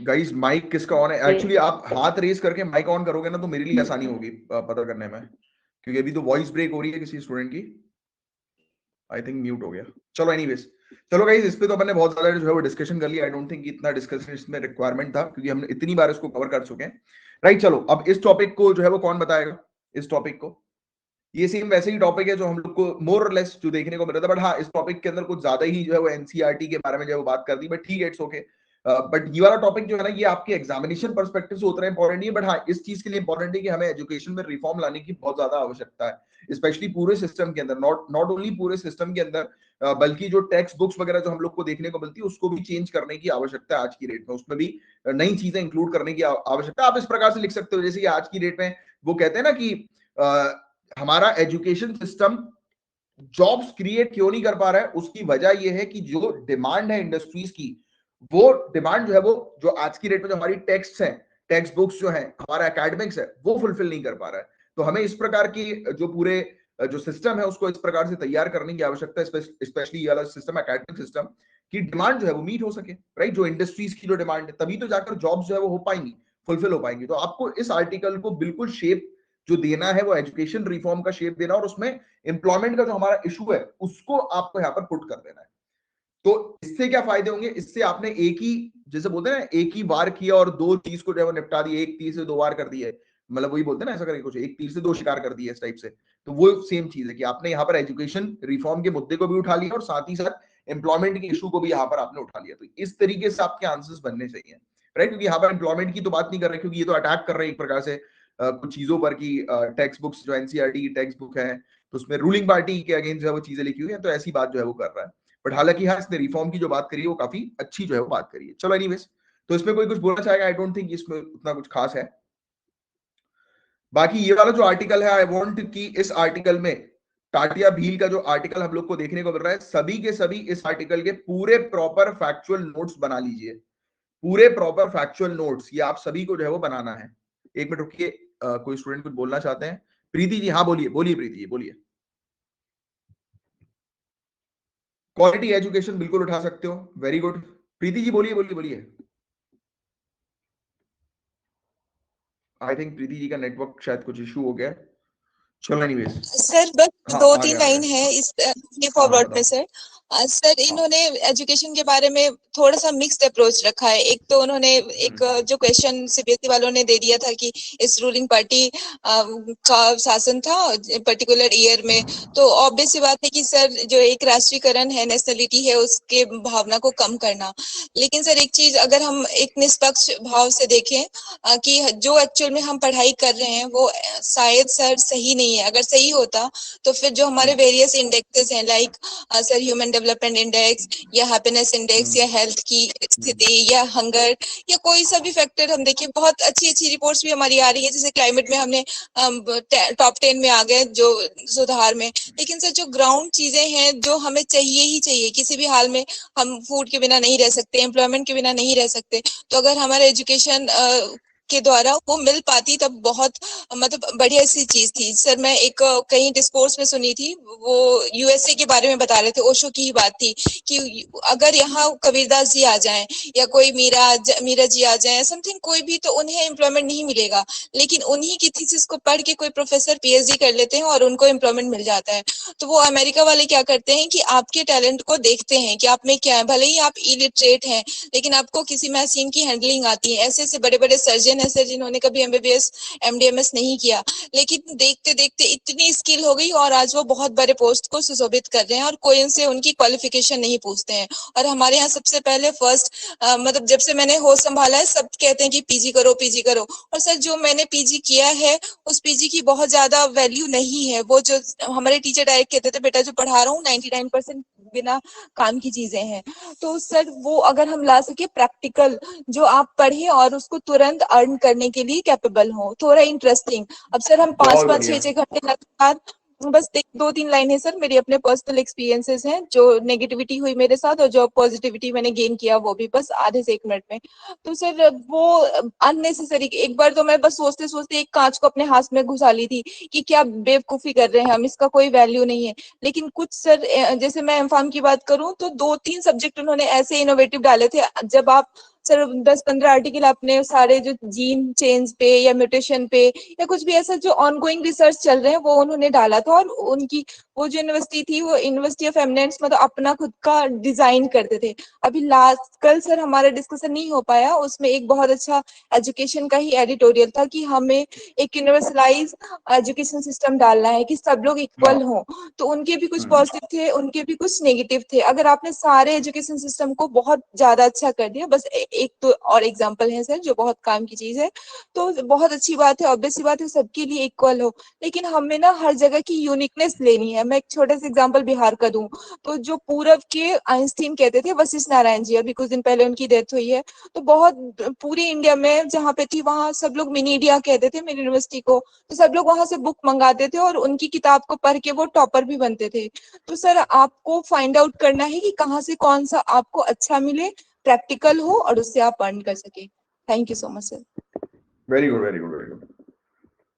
गाइस माइक किसका ऑन है? एक्चुअली आप हाथ रेज करके माइक ऑन करोगे ना तो मेरे लिए आसानी होगी पता करने में, क्योंकि अभी तो वॉइस ब्रेक हो रही है किसी स्टूडेंट की. आई थिंक म्यूट हो गया। चलो एनीवेज, चलो गाइस, इस पे तो अपन ने बहुत ज्यादा जो है वो डिस्कशन कर लिया। आई डोंट थिंक इतना डिस्कशन इसमें रिक्वायरमेंट था, क्योंकि हमने इतनी बार इसको कवर कर चुके हैं, राइट। चलो अब इस टॉपिक को जो है वो कौन बताएगा, इस टॉपिक को। ये सेम वैसे ही टॉपिक है जो हम लोग को मोर और लेस जो देखने को मिला था, बट हाँ इस टॉपिक के अंदर कुछ ज्यादा ही जो है वो एनसीईआरटी के बारे में जो है वो बात कर दी, बट ठीक है, इट्स ओके। बट ये वाला टॉपिक जो है ना, ये आपके एग्जामिनेशन पर्सपेक्टिव से उतना इंपॉर्टेंट नहीं है, बट हाँ इस चीज के लिए इंपॉर्टेंट है कि हमें एजुकेशन में रिफॉर्म लाने की बहुत ज्यादा आवश्यकता है, स्पेशली पूरे सिस्टम के अंदर, नॉट ओनली पूरे सिस्टम के अंदर, बल्कि जो टेक्स्ट बुक्स वगैरह जो हम लोग को देखने को मिलती है उसको भी चेंज करने की आवश्यकता है आज की डेट में, उसमें भी नई चीजें इंक्लूड करने की आवश्यकता। आप इस प्रकार से लिख सकते हो जैसे कि आज की डेट में वो कहते हैं ना कि हमारा एजुकेशन सिस्टम जॉब्स क्रिएट क्यों नहीं कर पा रहा है, उसकी वजह यह है कि जो डिमांड है इंडस्ट्रीज की, वो डिमांड जो है वो जो आज की डेट में जो हमारी टेक्स्ट है, टेक्स्ट बुक्स जो है, हमारा एकेडमिक्स है, वो फुलफिल नहीं कर पा रहा है। तो हमें इस प्रकार की जो पूरे जो सिस्टम है उसको इस प्रकार से तैयार करने की आवश्यकता है, स्पेशली ये वाला सिस्टम, एकेडमिक सिस्टम की डिमांड जो है वो मीट हो सके, राइट। जो इंडस्ट्रीज की जो डिमांड है, तभी तो जाकर जॉब्स जो है वो हो पाएंगी, फुलफिल हो पाएंगी। तो आपको इस आर्टिकल को बिल्कुल शेप जो देना है वो एजुकेशन रिफॉर्म का शेप देना, और उसमें एम्प्लॉयमेंट का जो हमारा इशू है उसको आपको यहाँ पर पुट कर देना है। तो इससे क्या फायदे होंगे, इससे आपने एक ही, जैसे बोलते हैं ना, एक ही बार किया और दो चीज को जो है निपटा दिया, एक तीर से दो वार कर दिया है, मतलब वही बोलते हैं ना, ऐसा करके कुछ, एक तीर से दो शिकार कर दिया इस टाइप से। तो वो सेम चीज है कि आपने यहाँ पर एजुकेशन रिफॉर्म के मुद्दे को भी उठा लिया और साथ ही साथ एम्प्लॉयमेंट के इशू को भी यहाँ पर आपने उठा लिया। तो इस तरीके से आपके आंसर्स बनने चाहिए, राइट। क्योंकि यहाँ पर एम्प्लॉयमेंट की तो बात नहीं कर रहे, क्योंकि ये तो अटैक कर रहे हैं एक प्रकार से कुछ चीजों पर की टेक्स्ट बुक्स, जो एनसीईआरटी की टेक्स्ट बुक है, तो उसमें रूलिंग पार्टी के अगेंस्ट जो है वो चीजें लिखी हुई है, तो ऐसी बात जो है वो कर रहा है। बट हालांकि हाँ, इसने रिफॉर्म की जो बात करी है वो काफी अच्छी जो है वो बात करी है। चलो एनीवेज, तो इसमें कोई कुछ बोलना चाहेगा? आई डोंट थिंक इसमें उतना कुछ खास है। बाकी ये वाला जो आर्टिकल है, आई वांट कि इस आर्टिकल में टाटिया भील का जो आर्टिकल हम लोग को देखने को मिल रहा है, सभी के सभी इस आर्टिकल के पूरे प्रॉपर फैक्चुअल नोट्स बना लीजिए, पूरे प्रॉपर फैक्चुअल नोट्स, ये आप सभी को जो है वो बनाना है। एक मिनट रुकिए, कोई स्टूडेंट कुछ बोलना चाहते हैं? प्रीति जी, हाँ बोलिए, बोलिए प्रीति जी, बोलिए। क्वालिटी एजुकेशन बिल्कुल उठा सकते हो, वेरी गुड। प्रीति जी बोलिए, बोलिए, बोलिए। आई थिंक प्रीति जी का नेटवर्क शायद कुछ इशू हो गया। चलो एनीवेज, सर बस हाँ, दो आ तीन गया, लाइन है इस फॉरवर्ड में सर। सर इन्होंने एजुकेशन के बारे में थोड़ा सा मिक्स्ड अप्रोच रखा है। एक तो उन्होंने एक जो क्वेश्चन सीबीएसई वालों ने दे दिया था कि इस रूलिंग पार्टी का शासन था पर्टिकुलर ईयर में, तो ऑब्वियस सी बात है कि सर जो एक राष्ट्रीयकरण है, नेशनलिटी है, उसके भावना को कम करना। लेकिन सर एक चीज अगर हम एक निष्पक्ष भाव से देखें कि जो एक्चुअल में हम पढ़ाई कर रहे हैं वो शायद सर सही नहीं है। अगर सही होता तो फिर जो हमारे वेरियस इंडेक्सेस हैं, like sir human development index या हैप्पीनेस इंडेक्स या हेल्थ की स्थिति या हंगर या कोई सा भी फैक्टर हम देखिए, बहुत अच्छी अच्छी रिपोर्ट्स भी हमारी आ रही है। जैसे क्लाइमेट में हमने टॉप 10 में आ गए जो सुधार में। लेकिन सर जो ग्राउंड चीजें हैं जो हमें चाहिए ही चाहिए, किसी भी हाल में हम फूड के बिना नहीं रह सकते, एम्प्लॉयमेंट के बिना नहीं रह सकते, तो अगर हमारा एजुकेशन के द्वारा वो मिल पाती तब बहुत मतलब बढ़िया सी चीज थी। सर मैं एक कहीं डिस्कोर्स में सुनी थी, वो यूएसए के बारे में बता रहे थे, ओशो की ही बात थी कि अगर यहाँ कबीरदास जी आ जाएं या कोई मीरा जी आ जाएं, समथिंग कोई भी, तो उन्हें एम्प्लॉयमेंट नहीं मिलेगा। लेकिन उन्हीं की थीसिस को पढ़ के कोई प्रोफेसर पीएचडी कर लेते हैं और उनको एम्प्लॉयमेंट मिल जाता है। तो वो अमेरिका वाले क्या करते हैं कि आपके टैलेंट को देखते हैं कि आप में क्या है, भले ही आप इलिटरेट हैं लेकिन आपको किसी मशीन की हैंडलिंग आती है। ऐसे ऐसे बड़े बड़े सर्जन है सर जिन्होंने कभी एमबीबीएस एमडीएमएस नहीं किया, लेकिन देखते देखते इतनी स्किल हो गई और आज वो बहुत बड़े पोस्ट को सुशोभित कर रहे हैं और कोई उनसे उनकी क्वालिफिकेशन नहीं पूछते हैं। और हमारे यहाँ सबसे पहले फर्स्ट मतलब जब से मैंने होश संभाला है, सब कहते हैं कि पीजी करो पीजी करो। और सर जो मैंने पीजी किया है उस पीजी की बहुत ज्यादा वैल्यू नहीं है। वो जो हमारे टीचर डायरेक्ट कहते थे, बेटा जो पढ़ा रहा हूँ 99% बिना काम की चीजें हैं। तो सर वो अगर हम ला सके प्रैक्टिकल, जो आप पढ़े और उसको तुरंत अर्न करने के लिए कैपेबल हो, थोड़ा इंटरेस्टिंग। अब सर हम 5-5 6-6 घंटे लगातार, बस 2-3 लाइनें सर मेरी अपने पर्सनल एक्सपीरियंसेस हैं, जो नेगेटिविटी हुई मेरे साथ और जो पॉजिटिविटी मैंने गेन किया वो भी बस आधे से 1 मिनट में। तो सर वो अननेसेसरी, एक बार तो मैं बस सोचते सोचते एक कांच को अपने हाथ में घुसा ली थी कि क्या बेवकूफी कर रहे हैं हम, इसका कोई वैल्यू नहीं है। लेकिन कुछ सर जैसे मैं एमफार्म की बात करूं तो 2-3 सब्जेक्ट उन्होंने ऐसे इनोवेटिव डाले थे। जब आप सर 10-15 आर्टिकल आपने सारे जो जीन चेंज पे या म्यूटेशन पे या कुछ भी ऐसा जो ऑनगोइंग रिसर्च चल रहे हैं वो उन्होंने डाला था, और उनकी वो जो यूनिवर्सिटी थी वो यूनिवर्सिटी ऑफ एमिनेंस, मतलब अपना खुद का डिजाइन करते थे। अभी लास्ट कल सर हमारा डिस्कशन नहीं हो पाया, उसमें एक बहुत अच्छा एजुकेशन का ही एडिटोरियल था कि हमें एक यूनिवर्सलाइज एजुकेशन सिस्टम डालना है कि सब लोग इक्वल हों। तो उनके भी कुछ पॉजिटिव थे, उनके भी कुछ नेगेटिव थे। अगर आपने सारे एजुकेशन सिस्टम को बहुत ज्यादा अच्छा कर दिया, बस एक तो और एग्जाम्पल है सर जो बहुत काम की चीज है, तो बहुत अच्छी बात है, ऑब्वियस सी बात है सबके लिए इक्वल हो, लेकिन हमें ना हर जगह की यूनिकनेस लेनी है। मैं एक छोटा सा एग्जांपल बिहार का दूं तो जो पूरब के आइंस्टीन कहते थे वशिष्ठ नारायण जी, अभी कुछ दिन पहले उनकी डेथ हुई है, तो बहुत पूरे इंडिया में जहाँ पे थी वहां सब लोग मिनी इंडिया कहते थे मेरी यूनिवर्सिटी को, तो सब लोग वहां से बुक मंगाते थे और उनकी किताब को पढ़ के वो टॉपर भी बनते थे। तो सर आपको फाइंड आउट करना है कि कहाँ से कौन सा आपको अच्छा मिले, प्रैक्टिकल हो और उससे आप अर्न कर सके। Thank you so much sir. Very good, very good, very good.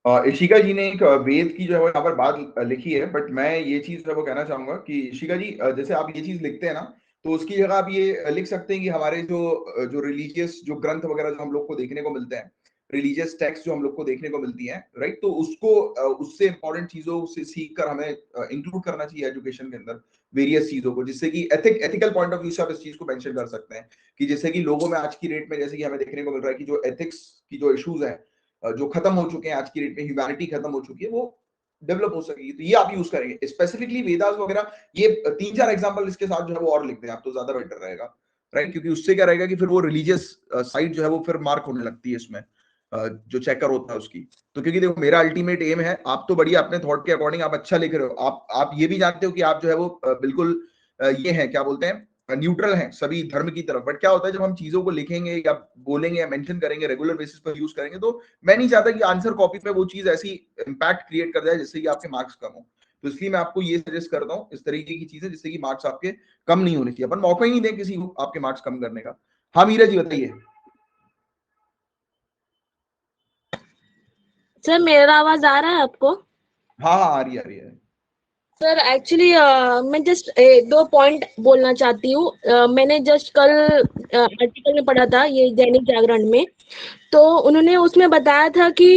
Ishika ji ने एक वेद की जो है वो यहाँ पर बात लिखी है, बट मैं ये चीज जो है वो कहना चाहूंगा कि इशिका जी जैसे आप ये चीज लिखते हैं ना, तो उसकी जगह आप ये लिख सकते हैं कि हमारे जो रिलीजियस जो ग्रंथ वगैरह जो हम लोग को देखने को मिलते हैं, रिलीजियस टेक्स्ट जो हम लोग को देखने को मिलती हैं, राइट, तो उसको उससे इंपॉर्टेंट चीजों से सीख कर हमें इंक्लूड करना चाहिए एजुकेशन के अंदर वेरियस चीजों को, जिससे कि एथिकल पॉइंट ऑफ व्यू से आप इस चीज को मेंशन कर सकते हैं कि जिससे कि लोगों में आज की डेट में जैसे कि हमें देखने को मिल रहा है कि जो एथिक्स की जो इश्यूज हैं जो खत्म हो चुके हैं आज की डेट में, ह्यूमैनिटी खत्म हो चुकी है, वो डेवलप हो सकेगी। तो ये आप यूज करेंगे स्पेसिफिकली वेदास वगैरह, ये 3-4 एग्जांपल इसके साथ जो है वो और लिख दें आप, तो ज्यादा बेटर रहेगा, राइट, क्योंकि उससे क्या रहेगा कि फिर वो रिलीजियस साइड जो है वो फिर मार्क होने लगती है इसमें, जो चेकर होता है उसकी। तो क्योंकि देखो मेरा अल्टीमेट एम है, आप तो बढ़िया अपने थॉट के अकॉर्डिंग आप अच्छा लिख रहे हो, आप ये भी जानते हो कि आप जो है वो बिल्कुल ये है क्या बोलते हैं न्यूट्रल हैं सभी धर्म की तरफ, बट क्या होता है जब हम चीजों को लिखेंगे या बोलेंगे या मेंशन करेंगे रेगुलर बेसिस पर यूज करेंगे, तो मैं नहीं चाहता कि आंसर कॉपी पे वो चीज ऐसी इंपैक्ट क्रिएट कर जाए जिससे कि आपके मार्क्स कम हो। तो इसलिए मैं आपको ये सजेस्ट करता हूँ इस तरीके की चीजें जिससे कि मार्क्स आपके कम नहीं होने चाहिए, अपन मौका ही नहीं दें किसी को आपके मार्क्स कम करने का। हाँ मीरा जी बताइए। सर मेरा आवाज आ रहा है आपको? हाँ हाँ आ रही है। सर एक्चुअली मैं जस्ट 2 पॉइंट बोलना चाहती हूँ। मैंने जस्ट कल आर्टिकल में पढ़ा था ये दैनिक जागरण में, तो उन्होंने उसमें बताया था कि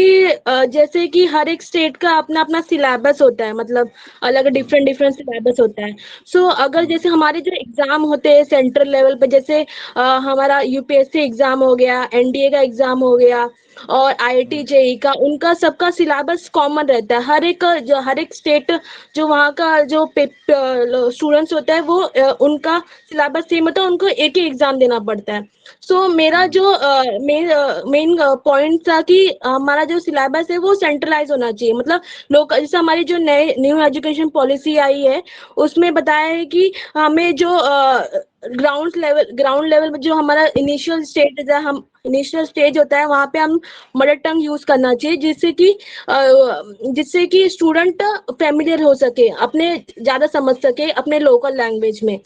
जैसे कि हर एक स्टेट का अपना अपना सिलेबस होता है, मतलब अलग डिफरेंट सिलेबस होता है। सो अगर जैसे हमारे जो एग्जाम होते हैं सेंट्रल लेवल पे, जैसे हमारा यूपीएससी एग्जाम हो गया, एनडीए का एग्जाम हो गया और आईआईटी जेई का, उनका सबका सिलेबस कॉमन रहता है। हर एक स्टेट जो वहाँ का जो स्टूडेंट्स होता है वो उनका सिलेबस सेम होता है, उनको एक ही एग्जाम देना पड़ता है। सो मेरा जो मेन पॉइंट था कि हमारा जो सिलेबस है वो सेंट्रलाइज होना चाहिए, मतलब लोग जैसे हमारी जो नए न्यू एजुकेशन पॉलिसी आई है उसमें बताया है कि हमें जो ग्राउंड लेवल में जो हमारा इनिशियल स्टेज होता है वहाँ पे हम मदर टंग यूज करना चाहिए, जिससे कि स्टूडेंट फेमिलियर हो सके, अपने ज्यादा समझ सके अपने लोकल लैंग्वेज में।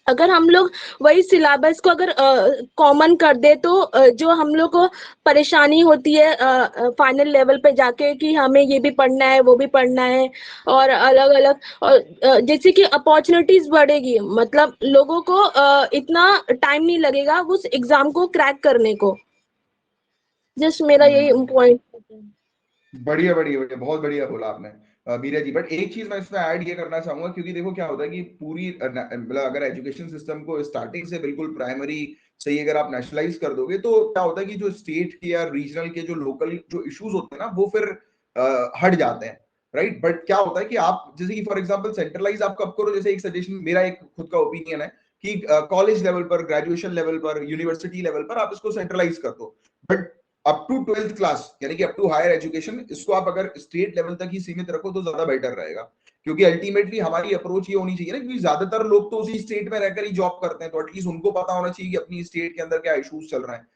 अगर हम लोग वही सिलेबस को अगर कॉमन कर दे तो जो हम लोग को परेशानी होती है फाइनल लेवल पे जाके कि हमें ये भी पढ़ना है वो भी पढ़ना है और अलग अलग, और जैसे कि अपॉर्चुनिटीज बढ़ेगी, मतलब लोगों को इतना टाइम नहीं लगेगा उस एग्जाम को क्रैक करने को। जस्ट मेरा यही पॉइंट। बढ़िया बढ़िया बढ़िया, बहुत बढ़िया बोला आपने मीरा जी। बट एक चीज मैं इसमें ऐड ये करना चाहूंगा, क्योंकि देखो क्या होता है कि पूरी मतलब अगर एजुकेशन सिस्टम को स्टार्टिंग से बिल्कुल प्राइमरी से ही अगर आप नेशनलाइज कर दोगे, तो क्या होता है कि जो स्टेट के या रीजनल के जो लोकल जो इश्यूज होते हैं ना वो फिर हट जाते हैं, राइट। बट क्या होता है कि आप जैसे कि फॉर एग्जाम्पल सेंट्रलाइज आप कब करो, जैसे एक सजेशन मेरा एक खुद का ओपिनियन है कि कॉलेज लेवल पर, ग्रेजुएशन लेवल पर, यूनिवर्सिटी लेवल पर आप इसको सेंट्रलाइज कर दो, but up to 12th class यानी कि अप टू हायर एजुकेशन इसको आप अगर स्टेट लेवल तक ही सीमित रखो तो ज्यादा बेटर रहेगा। क्योंकि अल्टीमेटली हमारी अप्रोच ये होनी चाहिए ना, क्योंकि ज्यादातर लोग तो उसी स्टेट में रहकर ही जॉब करते हैं, तो एटलीस्ट उनको पता होना चाहिए कि अपनी स्टेट के अंदर क्या इश्यूज चल रहे हैं,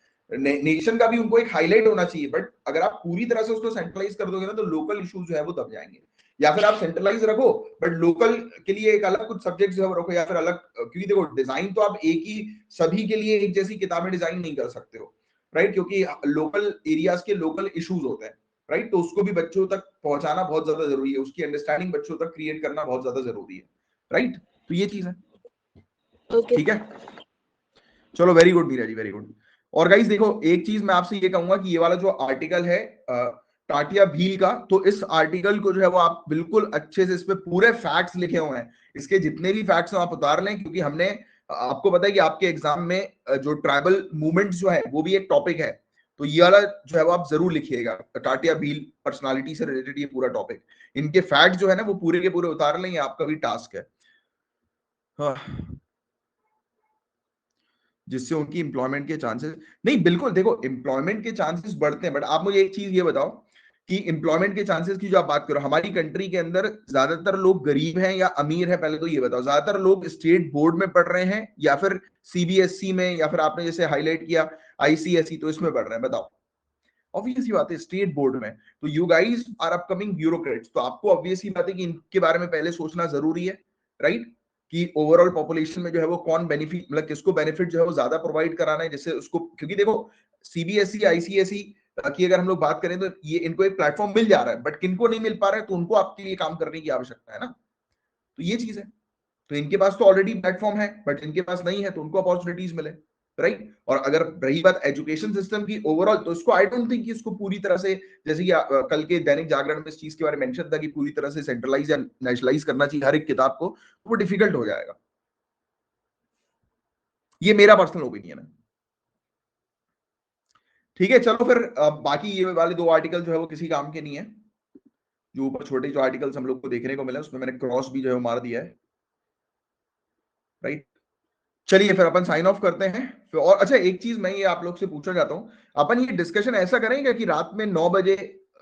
नेशन का भी उनको एक हाईलाइट होना चाहिए। बट अगर आप पूरी तरह से उसको सेंट्रलाइज कर दोगे ना, तो लोकल इश्यूज जो है वो दब जाएंगे। या फिर आप सेंट्रलाइज रखो बट लोकल के लिए एक अलग कुछ सब्जेक्ट जो है रखो, या फिर अलग, क्योंकि देखो डिजाइन तो आप एक ही सभी के लिए एक जैसी किताबें डिजाइन नहीं कर सकते हो, राइट, क्योंकि लोकल एरियाज के लोकल इश्यूज होते हैं, राइट, तो उसको भी बच्चों तक पहुंचाना बहुत ज्यादा जरूरी है, उसकी अंडरस्टैंडिंग बच्चों तक क्रिएट करना बहुत ज्यादा जरूरी है, राइट। तो ये चीज है, ठीक है। चलो very good Meera ji, very good. और गाइस देखो एक चीज मैं आपसे ये कहूंगा कि ये वाला जो आर्टिकल है टाटिया भील का, तो इस आर्टिकल को जो है वो आप बिल्कुल अच्छे से, इस पे पूरे फैक्ट्स लिखे हुए हैं, इसके जितने भी फैक्ट्स हैं आप उतार लें, क्योंकि हमने आपको पता है कि आपके एग्जाम में जो ट्राइबल मूवमेंट जो है वो भी एक टॉपिक है, तो ये वाला जो है वो आप जरूर लिखिएगा, टाटिया भील पर्सनालिटी से रिलेटेड ये पूरा टॉपिक, इनके फैक्ट जो है ना वो पूरे के पूरे उतार लें, ये आपका भी टास्क है। हाँ, जिससे उनकी एम्प्लॉयमेंट के चांसेस, नहीं बिल्कुल देखो एम्प्लॉयमेंट के चांसेस बढ़ते हैं, बट आप मुझे एक चीज ये बताओ कि एम्प्लॉयमेंट के चांसेस की जो आप बात करो, हमारी कंट्री के अंदर ज्यादातर लोग गरीब हैं या अमीर हैं, पहले तो ये बताओ, ज्यादातर लोग स्टेट बोर्ड में पढ़ रहे हैं या फिर सीबीएसई में, या फिर आपने जैसे हाईलाइट किया आईसीएसई, तो इसमें पढ़ रहे हैं, बताओ। ऑब्वियस बात है स्टेट बोर्ड में, तो you guys are upcoming bureaucrats, तो आपको ऑब्वियस बात है कि इनके बारे में पहले सोचना जरूरी है, राइट, कि ओवरऑल पॉपुलेशन में जो है वो कौन बेनिफिट, मतलब किसको बेनिफिट जो है वो ज्यादा प्रोवाइड कराना है, जैसे उसको, क्योंकि देखो सीबीएसई आईसीएसई की अगर हम लोग बात करें तो ये इनको एक प्लेटफॉर्म मिल जा रहा है, बट किनको नहीं मिल पा रहा है, तो उनको आपके लिए काम करने की आवश्यकता है ना, तो ये चीज है, तो इनके पास तो ऑलरेडी प्लेटफॉर्म है, बट इनके पास नहीं है, तो उनको अपॉर्चुनिटीज मिले, राइट। और अगर रही बात एजुकेशन सिस्टम की ओवरऑल, तो इसको आई डोंट थिंक कि इसको पूरी तरह से, जैसे कि कल के दैनिक जागरण में इस चीज के बारे में मेंशन था कि पूरी तरह से सेंट्रलाइज या नेशनलाइज करना चाहिए हर एक किताब को, तो वो डिफिकल्ट हो जाएगा, ये मेरा पर्सनल ओपिनियन है। ठीक है, चलो फिर बाकी ये वाले 2 आर्टिकल जो है वो किसी काम के नहीं है, जो ऊपर छोटे जो आर्टिकल्स हम लोग को देखने को मिले उसमें मैंने क्रॉस भी जो है मार दिया है, राइट। चलिए फिर अपन साइन ऑफ करते हैं फिर, और अच्छा एक चीज मैं ये आप लोग से पूछना चाहता हूं, अपन ये डिस्कशन ऐसा करेंगे कि रात में 9 बजे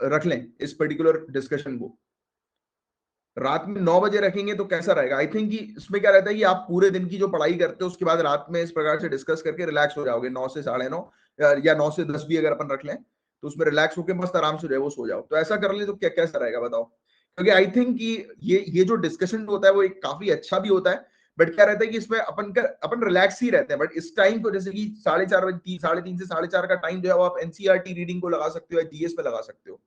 रख लें इस पर्टिकुलर डिस्कशन को, रात में 9 बजे रखेंगे तो कैसा रहेगा? आई थिंक कि इसमें क्या रहता है कि आप पूरे दिन की जो पढ़ाई करते हो उसके बाद रात में इस प्रकार से डिस्कस करके रिलैक्स हो जाओगे, 9 से 9:30 या 9 से 10 भी अगर अपन रख लें तो उसमें रिलैक्स होकर मस्त आराम से जो है वो सो जाओ, तो ऐसा कर ले तो क्या कैसा रहेगा बताओ? क्योंकि आई थिंक कि ये जो डिस्कशन होता है वो एक काफी अच्छा भी होता है, बट क्या रहता है कि इसमें अपन रिलैक्स ही रहते हैं, बट इस टाइम को जैसे कि 4:30 बजे 3:30 से 4:30 का टाइम जो है वो आप एनसीईआरटी रीडिंग को लगा सकते हो या जीएस पे लगा सकते हो।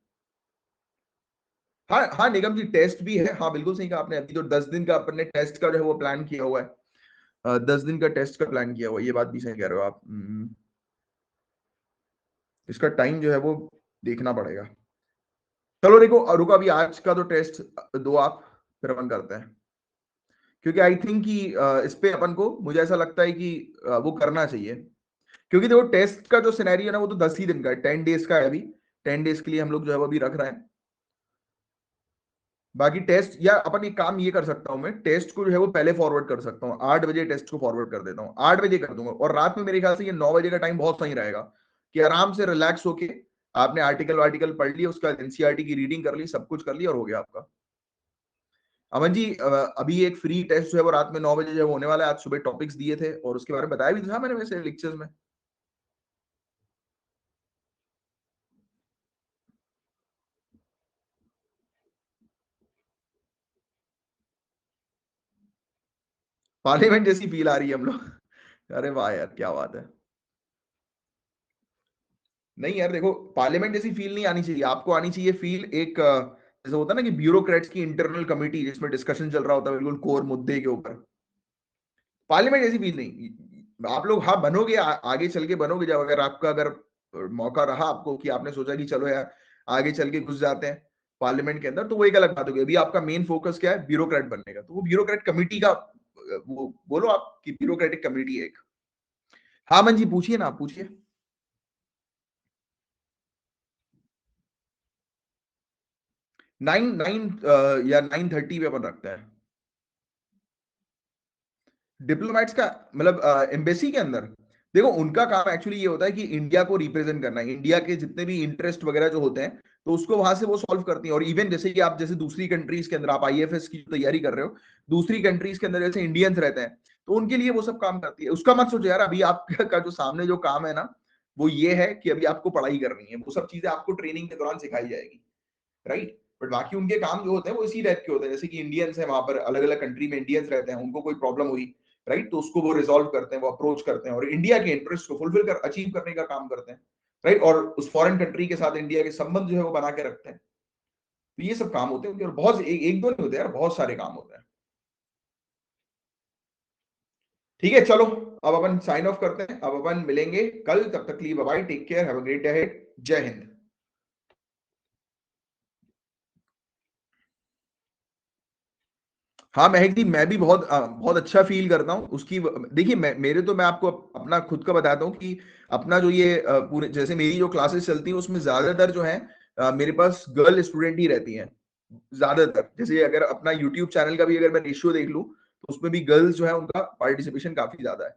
हाँ हाँ निगम जी, टेस्ट भी है, हाँ बिल्कुल सही कहा आपने, अभी तो 10 दिन का अपन ने टेस्ट का जो है वो प्लान किया हुआ है, 10 दिन का टेस्ट का प्लान किया हुआ है, ये बात भी सही कह रहे हो आप। इसका टाइम जो है वो देखना पड़ेगा। चलो देखो रुको, अभी आज का तो टेस्ट दो आप, फिर अपन करते हैं, क्योंकि आई थिंक कि इस पे अपन को, मुझे ऐसा लगता है कि वो करना चाहिए, क्योंकि देखो टेस्ट का जो सिनेरियो है ना वो तो 10 ही दिन का है, 10 डेज का है, अभी 10 डेज के लिए हम लोग जो है वो अभी रख रहे हैं। बाकी टेस्ट, या अपन एक काम ये कर सकता हूं, मैं टेस्ट को जो है वो पहले फॉरवर्ड कर सकता हूँ, 8 बजे टेस्ट को फॉरवर्ड कर देता हूँ, 8 बजे कर दूंगा, और रात में मेरे ख्याल से ये 9 बजे का टाइम बहुत सही रहेगा, कि आराम से रिलैक्स होके आपने आर्टिकल पढ़ लिया, उसका एनसीईआरटी की रीडिंग कर ली, सब कुछ कर लिया और हो गया आपका। अमन जी अभी एक फ्री टेस्ट जो है वो रात में 9 बजे जो होने वाला है, आज सुबह टॉपिक्स दिए थे और उसके बारे में बताया भी था मैंने वैसे लेक्चर्स में। पार्लियामेंट जैसी फील आ रही है हम लोग अरे वाह यार क्या बात है। नहीं यार देखो, पार्लियामेंट जैसी फील नहीं आनी चाहिए, आपको आनी चाहिए फील एक जैसे होता है ना कि ब्यूरोक्रेट्स की इंटरनल कमिटी जिसमें डिस्कशन चल रहा होता है बिल्कुल कोर मुद्दे के ऊपर, पार्लियामेंट जैसी फील नहीं। आप लोग हाँ बनोगे, आगे चल के बनोगे, जब अगर आपका अगर मौका रहा आपको कि आपने सोचा कि चलो यार आगे चल के घुस जाते हैं पार्लियामेंट के अंदर, तो वो एक अलग बात होगी। अभी आपका मेन फोकस क्या है? ब्यूरोक्रेट बनने का, तो वो ब्यूरोक्रेट कमिटी का वो बोलो आपकी ब्यूरोक्रेटिक कमिटी है एक। हाँ मन जी पूछिए ना, आप पूछिए। 9 या 9:30 पे अपन रखते हैं। डिप्लोमेट्स का मतलब एम्बेसी के अंदर, देखो उनका काम एक्चुअली ये होता है कि इंडिया को रिप्रेजेंट करना है, इंडिया के जितने भी इंटरेस्ट वगैरह जो होते हैं तो उसको वहां से वो सॉल्व करती हैं। और इवन जैसे कि आप जैसे दूसरी कंट्रीज के अंदर आप आईएफएस की तैयारी कर रहे हो, दूसरी कंट्रीज के अंदर जैसे इंडियंस रहते हैं तो उनके लिए वो सब काम करती है। उसका मत सोचो यार, अभी आपका जो सामने जो काम है ना वो ये है कि अभी आपको पढ़ाई करनी है, वो सब चीजें आपको ट्रेनिंग के दौरान सिखाई जाएगी, राइट। बट बाकी उनके काम जो होते हैं वो इसी टाइप के होते हैं, जैसे कि इंडियंस है वहां पर, अलग अलग कंट्री में इंडियंस रहते हैं, उनको कोई प्रॉब्लम हुई, राइट, तो उसको वो रिजॉल्व करते हैं, वो अप्रोच करते हैं और इंडिया के इंटरेस्ट को फुलफिल कर अचीव करने का काम करते हैं, राइट। और उस फॉरेन कंट्री के साथ इंडिया के संबंध जो है वो बना के रखते हैं। तो ये सब काम होते हैं उनके, और बहुत एक दो नहीं होते यार, बहुत सारे काम होते हैं। ठीक है चलो, अब अपन साइन ऑफ करते हैं, अब अपन मिलेंगे कल, तब तक के लिए bye bye, take care, have a great day ahead, जय हिंद। हाँ महक दी, मैं भी बहुत बहुत अच्छा फील करता हूँ उसकी। देखिए मैं आपको अपना खुद का बताता हूँ कि अपना जो ये पूरे, जैसे मेरी जो क्लासेस चलती है उसमें ज्यादातर जो है मेरे पास गर्ल स्टूडेंट ही रहती हैं ज्यादातर। जैसे अगर अपना यूट्यूब चैनल का भी अगर मैं रेशियो देख लूँ तो उसमें भी गर्ल्स जो है उनका पार्टिसिपेशन काफी ज्यादा है।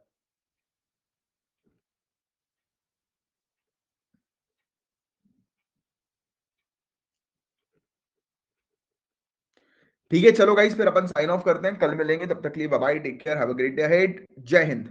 ठीक है चलो गाइस, फिर अपन साइन ऑफ करते हैं, कल मिलेंगे, तब तक के लिए bye bye, take care, have a great day ahead, जय हिंद।